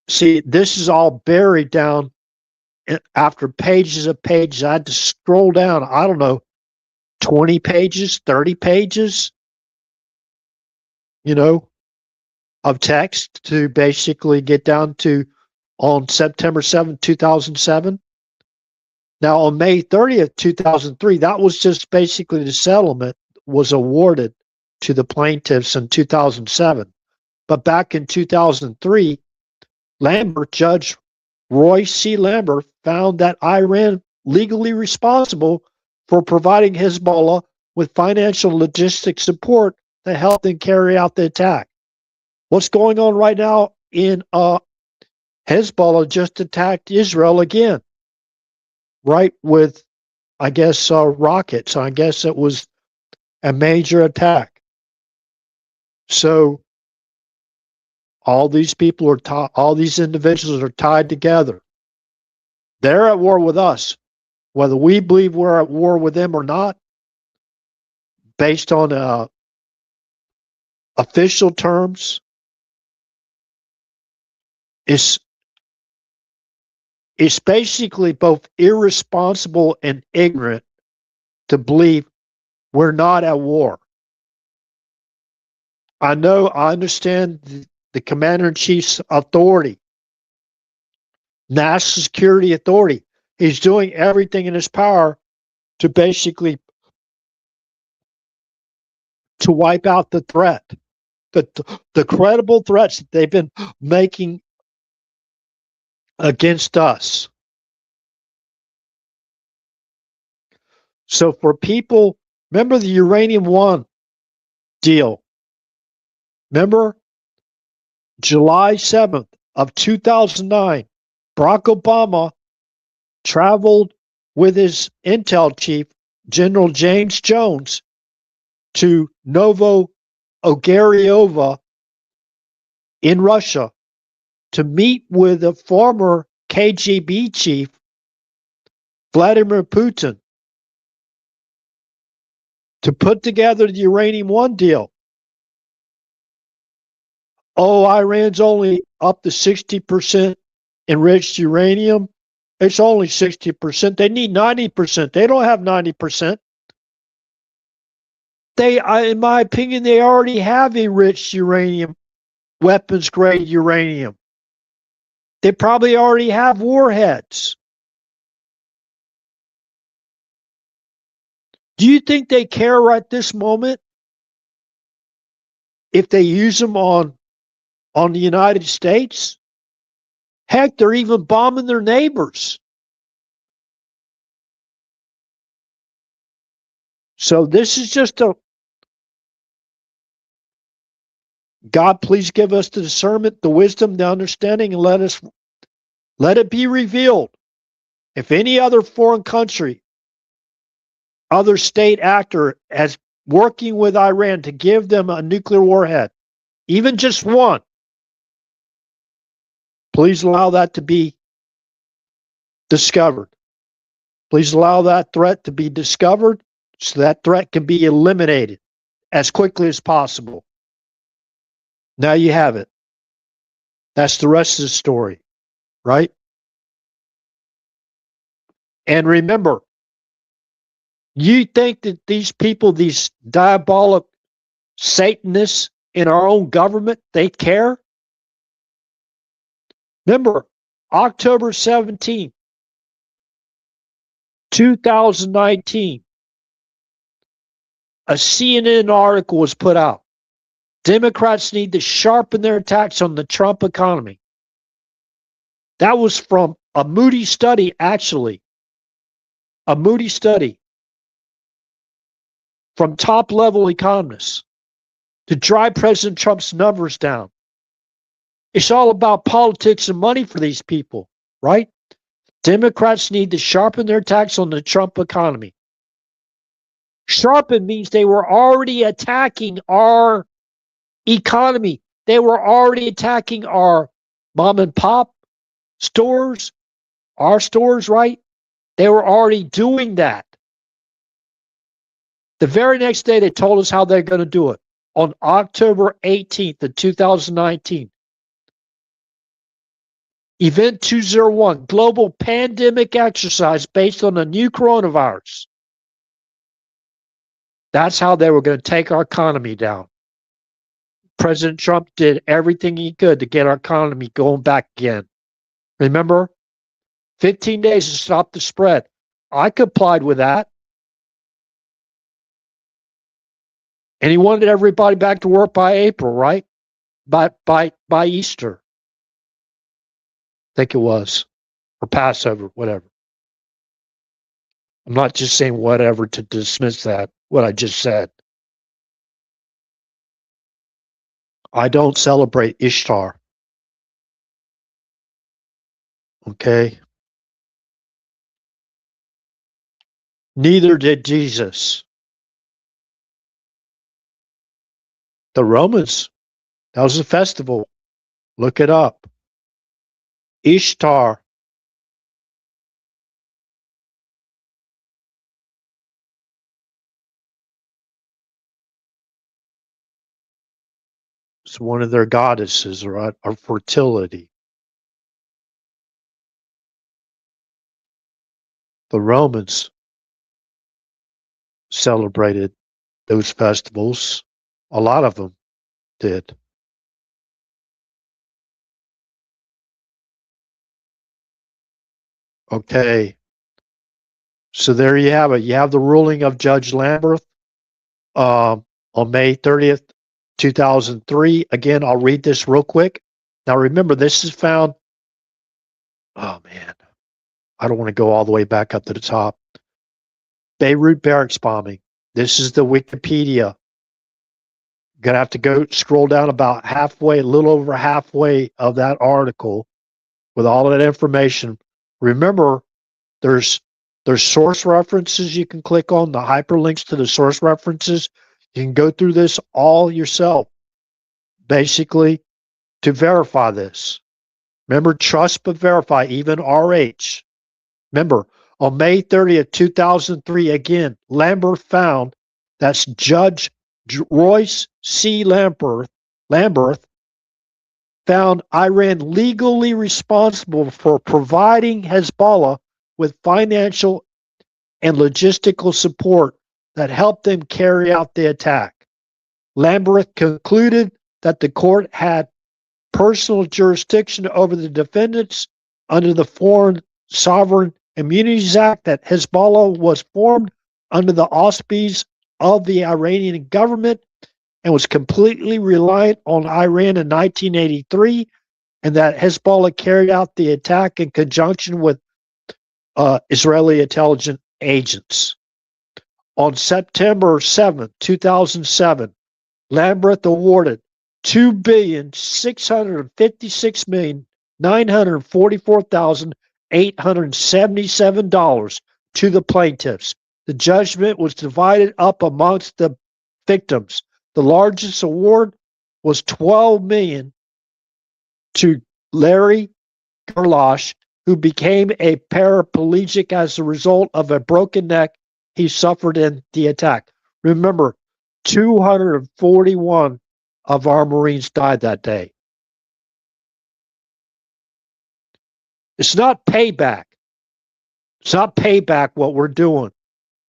See, this is all buried down after pages of pages. I had to scroll down, I don't know, 20 pages, 30 pages, of text to basically get down to on September 7th, 2007. Now, on May 30th, 2003, that was just basically the settlement was awarded to the plaintiffs in 2007. But back in 2003, Judge Roy C. Lambert found that Iran legally responsible for providing Hezbollah with financial logistic support to help them carry out the attack. What's going on right now in Hezbollah just attacked Israel again, right, with, I guess, rockets. I guess it was a major attack. So all these people all these individuals are tied together. They're at war with us, whether we believe we're at war with them or not, based on official terms. It's basically both irresponsible and ignorant to believe we're not at war. I understand the Commander-in-Chief's authority, National Security Authority. He's doing everything in his power to basically to wipe out the threat, the credible threats that they've been making against us. So for people, remember the Uranium One deal. Remember July 7th of 2009, Barack Obama traveled with his intel chief, General James Jones, to Novo-Ogaryovo in Russia to meet with a former KGB chief, Vladimir Putin, to put together the Uranium One deal. Oh, Iran's only up to 60% enriched uranium. It's only 60%. They need 90%. They don't have 90%. In my opinion, they already have enriched uranium, weapons grade uranium. They probably already have warheads. Do you think they care right this moment if they use them on the United States? Heck, they're even bombing their neighbors. So this is just God, please give us the discernment, the wisdom, the understanding, and let it be revealed. If any other foreign country, other state actor is working with Iran to give them a nuclear warhead, even just one, please allow that to be discovered. Please allow that threat to be discovered so that threat can be eliminated as quickly as possible. Now you have it. That's the rest of the story, right? And remember, you think that these people, these diabolic Satanists in our own government, they care? Remember, October 17th, 2019, a CNN article was put out. Democrats need to sharpen their attacks on the Trump economy. That was from a Moody study, actually. A Moody study from top-level economists to drive President Trump's numbers down. It's all about politics and money for these people, right? Democrats need to sharpen their attacks on the Trump economy. Sharpen means they were already attacking our economy. They were already attacking our mom and pop stores, our stores, right? They were already doing that. The very next day, they told us how they're going to do it. On October 18th of 2019, Event 201, global pandemic exercise based on the new coronavirus. That's how they were going to take our economy down. President Trump did everything he could to get our economy going back again. Remember? 15 days to stop the spread. I complied with that. And he wanted everybody back to work by April, right? By Easter. I think it was. Or Passover, whatever. I'm not just saying whatever to dismiss that, what I just said. I don't celebrate Ishtar. Okay? Neither did Jesus. The Romans, that was a festival. Look it up. Ishtar. It's one of their goddesses, right? Of fertility. The Romans celebrated those festivals. A lot of them did. Okay. So there you have it. You have the ruling of Judge Lamberth on May 30th, 2003. Again, I'll read this real quick. Now remember, this is found. Oh, man. I don't want to go all the way back up to the top. Beirut barracks bombing. This is the Wikipedia. Gonna have to go scroll down about halfway, a little over halfway of that article with all of that information. Remember, there's source references you can click on, the hyperlinks to the source references. You can go through this all yourself, basically, to verify this. Remember, trust but verify, even RH. Remember, on May 30th, 2003, again, Lambert found, that's Judge Royce C. Lamberth found Iran legally responsible for providing Hezbollah with financial and logistical support that helped them carry out the attack. Lambert concluded that the court had personal jurisdiction over the defendants under the Foreign Sovereign Immunities Act, that Hezbollah was formed under the auspices of the Iranian government and was completely reliant on Iran in 1983, and that Hezbollah carried out the attack in conjunction with Israeli intelligence agents. On September 7, 2007, Lambert awarded $2,656,944,877 to the plaintiffs. The judgment was divided up amongst the victims. The largest award was $12 million to Larry Gerlache, who became a paraplegic as a result of a broken neck he suffered in the attack. Remember, 241 of our Marines died that day. It's not payback. It's not payback what we're doing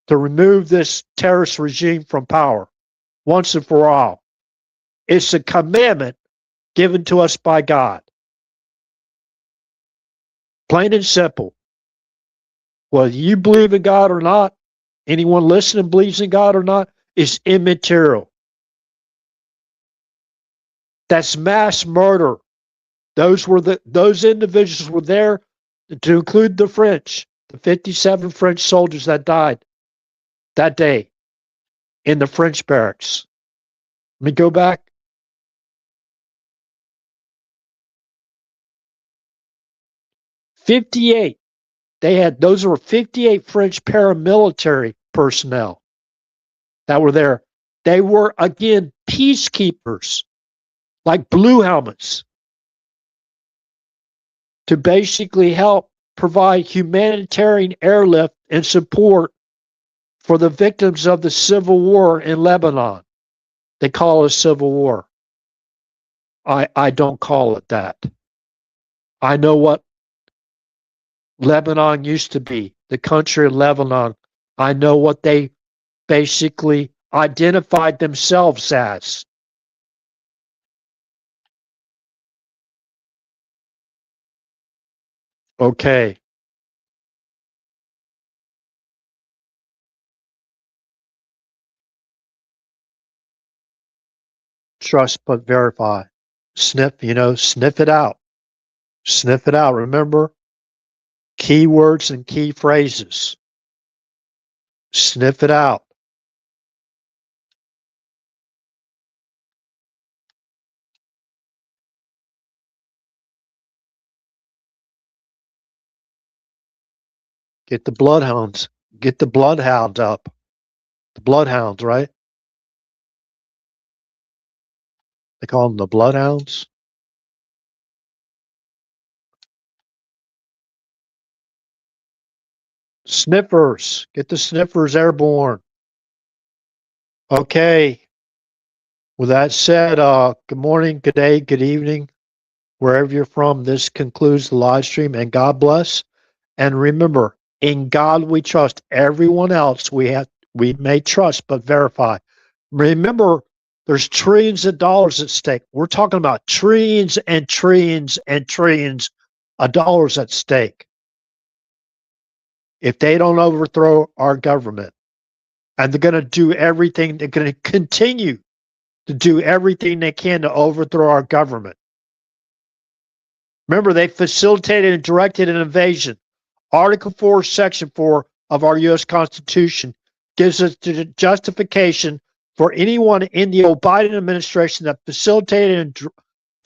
to remove this terrorist regime from power once and for all. It's a commandment given to us by God. Plain and simple. Whether you believe in God or not, anyone listening believes in God or not, is immaterial. That's mass murder. Those individuals were there to include the French, the 57 French soldiers that died that day in the French barracks. Let me go back. Those were 58 French paramilitary personnel that were there. They were, again, peacekeepers, like blue helmets, to basically help provide humanitarian airlift and support for the victims of the civil war in Lebanon. They call it a civil war. I don't call it that. I know what Lebanon used to be, the country of Lebanon. I know what they basically identified themselves as. Okay. Trust but verify. Sniff it out. Sniff it out. Remember, keywords and key phrases. Sniff it out. Get the bloodhounds. Get the bloodhounds up. The bloodhounds, right? They call them the bloodhounds. Sniffers. Get the sniffers airborne. Okay. With that said, good morning, good day, good evening, wherever you're from. This concludes the live stream, and God bless. And remember, in God we trust. Everyone else we may trust but verify. Remember, there's trillions of dollars at stake. We're talking about trillions and trillions and trillions of dollars at stake if they don't overthrow our government. And they're going to do everything. They're going to continue to do everything they can to overthrow our government. Remember, they facilitated and directed an invasion. Article 4, Section 4 of our U.S. Constitution gives us the justification for anyone in the Biden administration that facilitated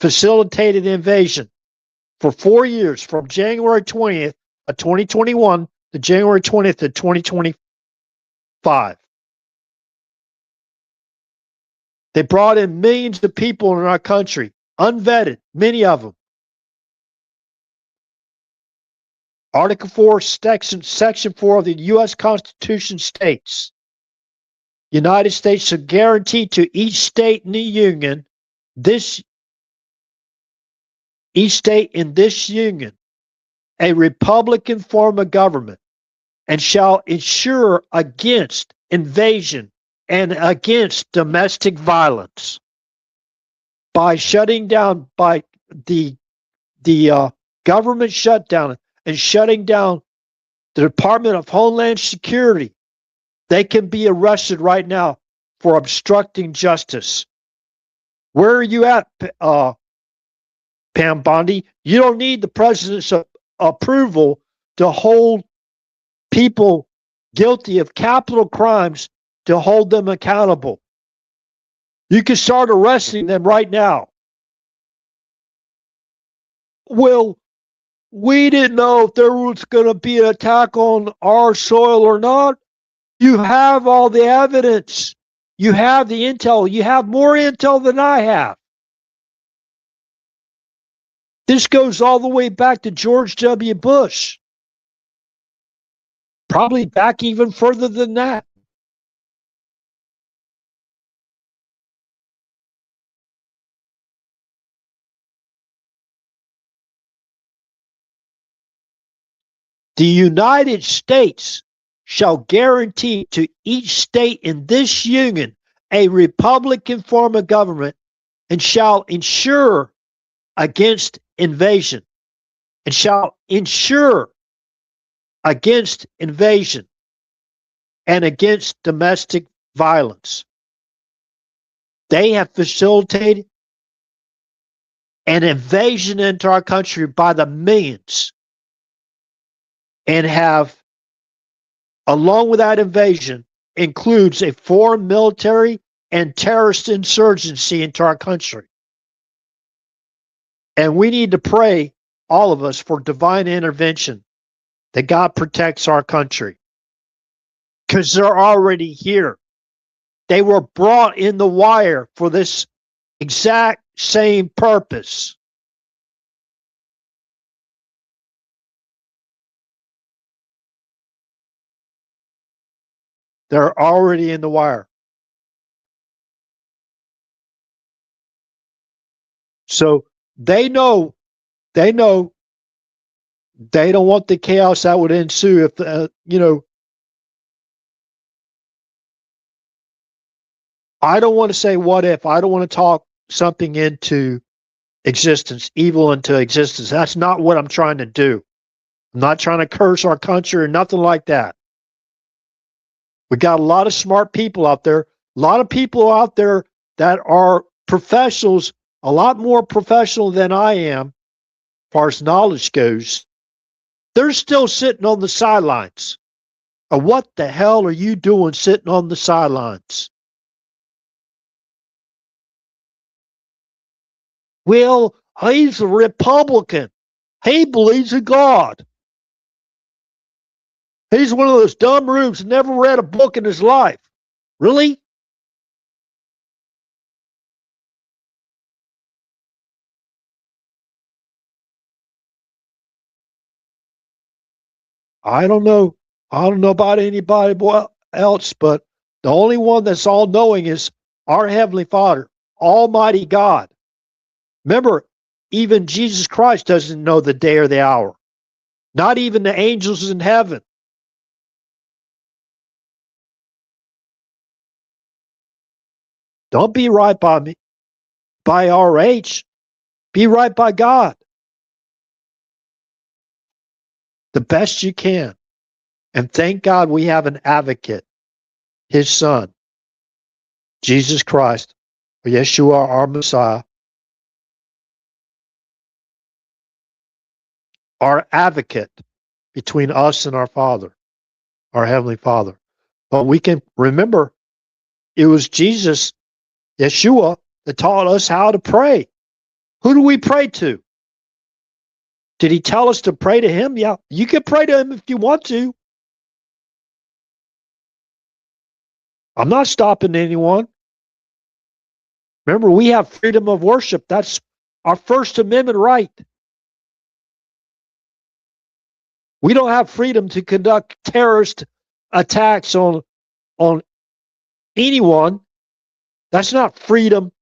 the invasion for 4 years, from January 20th of 2021 to January 20th of 2025. They brought in millions of people in our country, unvetted, many of them. Article 4, Section 4 of the U.S. Constitution states, United States shall guarantee to each state in the Union, each state in this Union, a Republican form of government, and shall insure against invasion and against domestic violence by shutting down, by the government shutdown and shutting down the Department of Homeland Security. They can be arrested right now for obstructing justice. Where are you at, Pam Bondi? You don't need the president's approval to hold people guilty of capital crimes, to hold them accountable. You can start arresting them right now. Well, we didn't know if there was going to be an attack on our soil or not. You have all the evidence. You have the intel. You have more intel than I have. This goes all the way back to George W. Bush. Probably back even further than that. The United States shall guarantee to each state in this union a Republican form of government, and shall ensure against invasion, and shall ensure against invasion and against domestic violence. They have facilitated an invasion into our country by the millions, and have, along with that invasion, includes a foreign military and terrorist insurgency into our country. And we need to pray, all of us, for divine intervention, that God protects our country. Because they're already here. They were brought in the wire for this exact same purpose. They're already in the wire. So they know they don't want the chaos that would ensue if, I don't want to say what if. I don't want to talk something into existence, evil into existence. That's not what I'm trying to do. I'm not trying to curse our country or nothing like that. We got a lot of smart people out there, a lot of people out there that are professionals, a lot more professional than I am, as far as knowledge goes. They're still sitting on the sidelines. What the hell are you doing sitting on the sidelines? Well, he's a Republican. He believes in God. He's one of those dumb rubes, never read a book in his life. Really? I don't know. I don't know about anybody else, but the only one that's all knowing is our Heavenly Father, Almighty God. Remember, even Jesus Christ doesn't know the day or the hour. Not even the angels in heaven. Don't be right by me, by RH. Be right by God. The best you can. And thank God we have an advocate, his son, Jesus Christ, or Yeshua, our Messiah, our advocate between us and our Father, our Heavenly Father. But we can remember it was Jesus, Yeshua, that taught us how to pray. Who do we pray to? Did he tell us to pray to him? Yeah, you can pray to him if you want to. I'm not stopping anyone. Remember, we have freedom of worship. That's our First Amendment right. We don't have freedom to conduct terrorist attacks on anyone. That's not freedom.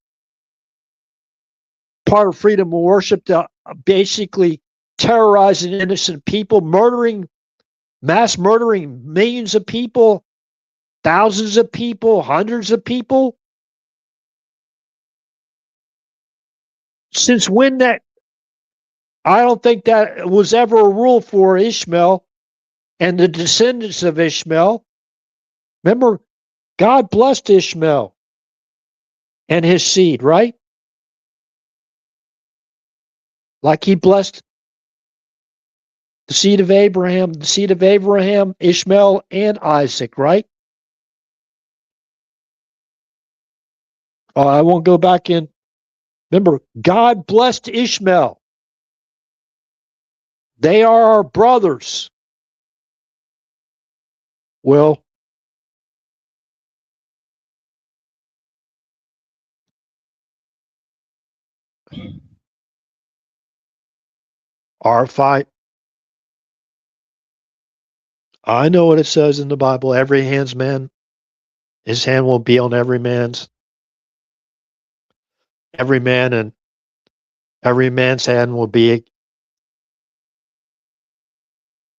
Part of freedom of worship to basically terrorizing innocent people, mass murdering millions of people. thousands of people, hundreds of people? Since when that? I don't think that was ever a rule for Ishmael and the descendants of Ishmael. Remember, God blessed Ishmael and his seed, right? Like he blessed the seed of Abraham, Ishmael, and Isaac, right? I won't go back in. Remember, God blessed Ishmael. They are our brothers. Well, our fight. I know what it says in the Bible. Every handsman, his hand will be on every man, and every man's hand will be.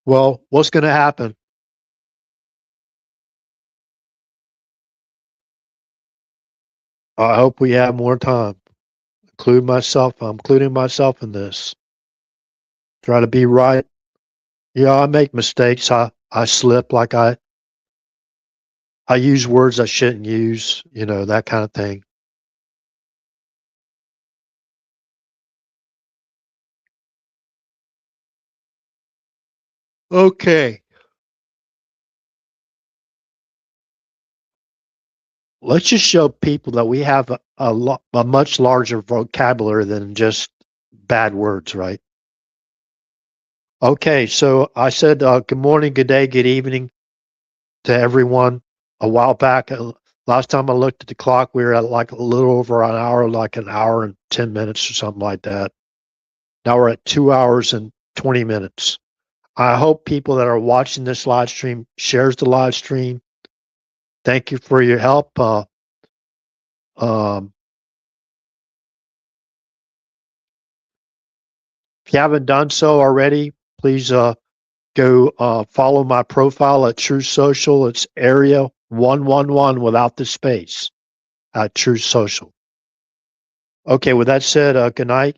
Well, what's going to happen? I hope we have more time. Include myself. I'm including myself in this. Try to be right. Yeah, I make mistakes. I slip like I use words I shouldn't use, that kind of thing. Okay. Let's just show people that we have a much larger vocabulary than just bad words, right? Okay, so I said good morning, good day, good evening to everyone a while back. Last time I looked at the clock, we were at like a little over an hour, like an hour and 10 minutes or something like that. Now we're at 2 hours and 20 minutes. I hope people that are watching this live stream shares the live stream. Thank you for your help. Um, if you haven't done so already, please go follow my profile at True Social. It's area 111 without the space at True Social. Okay, with that said, good night.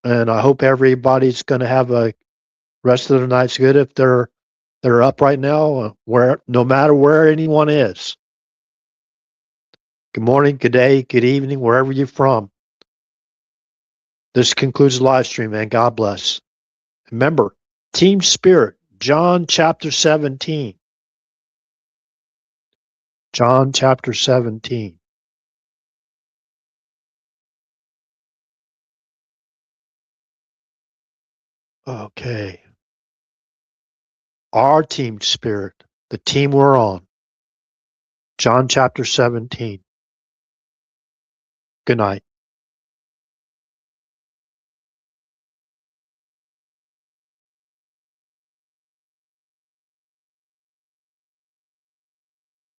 And I hope everybody's going to have a rest of the night's good if they're up right now, where no matter where anyone is. Good morning, good day, good evening, wherever you're from. This concludes the live stream, and God bless. Remember, team spirit, John chapter 17. John chapter 17. Okay. Our team spirit, the team we're on. John chapter 17. Good night.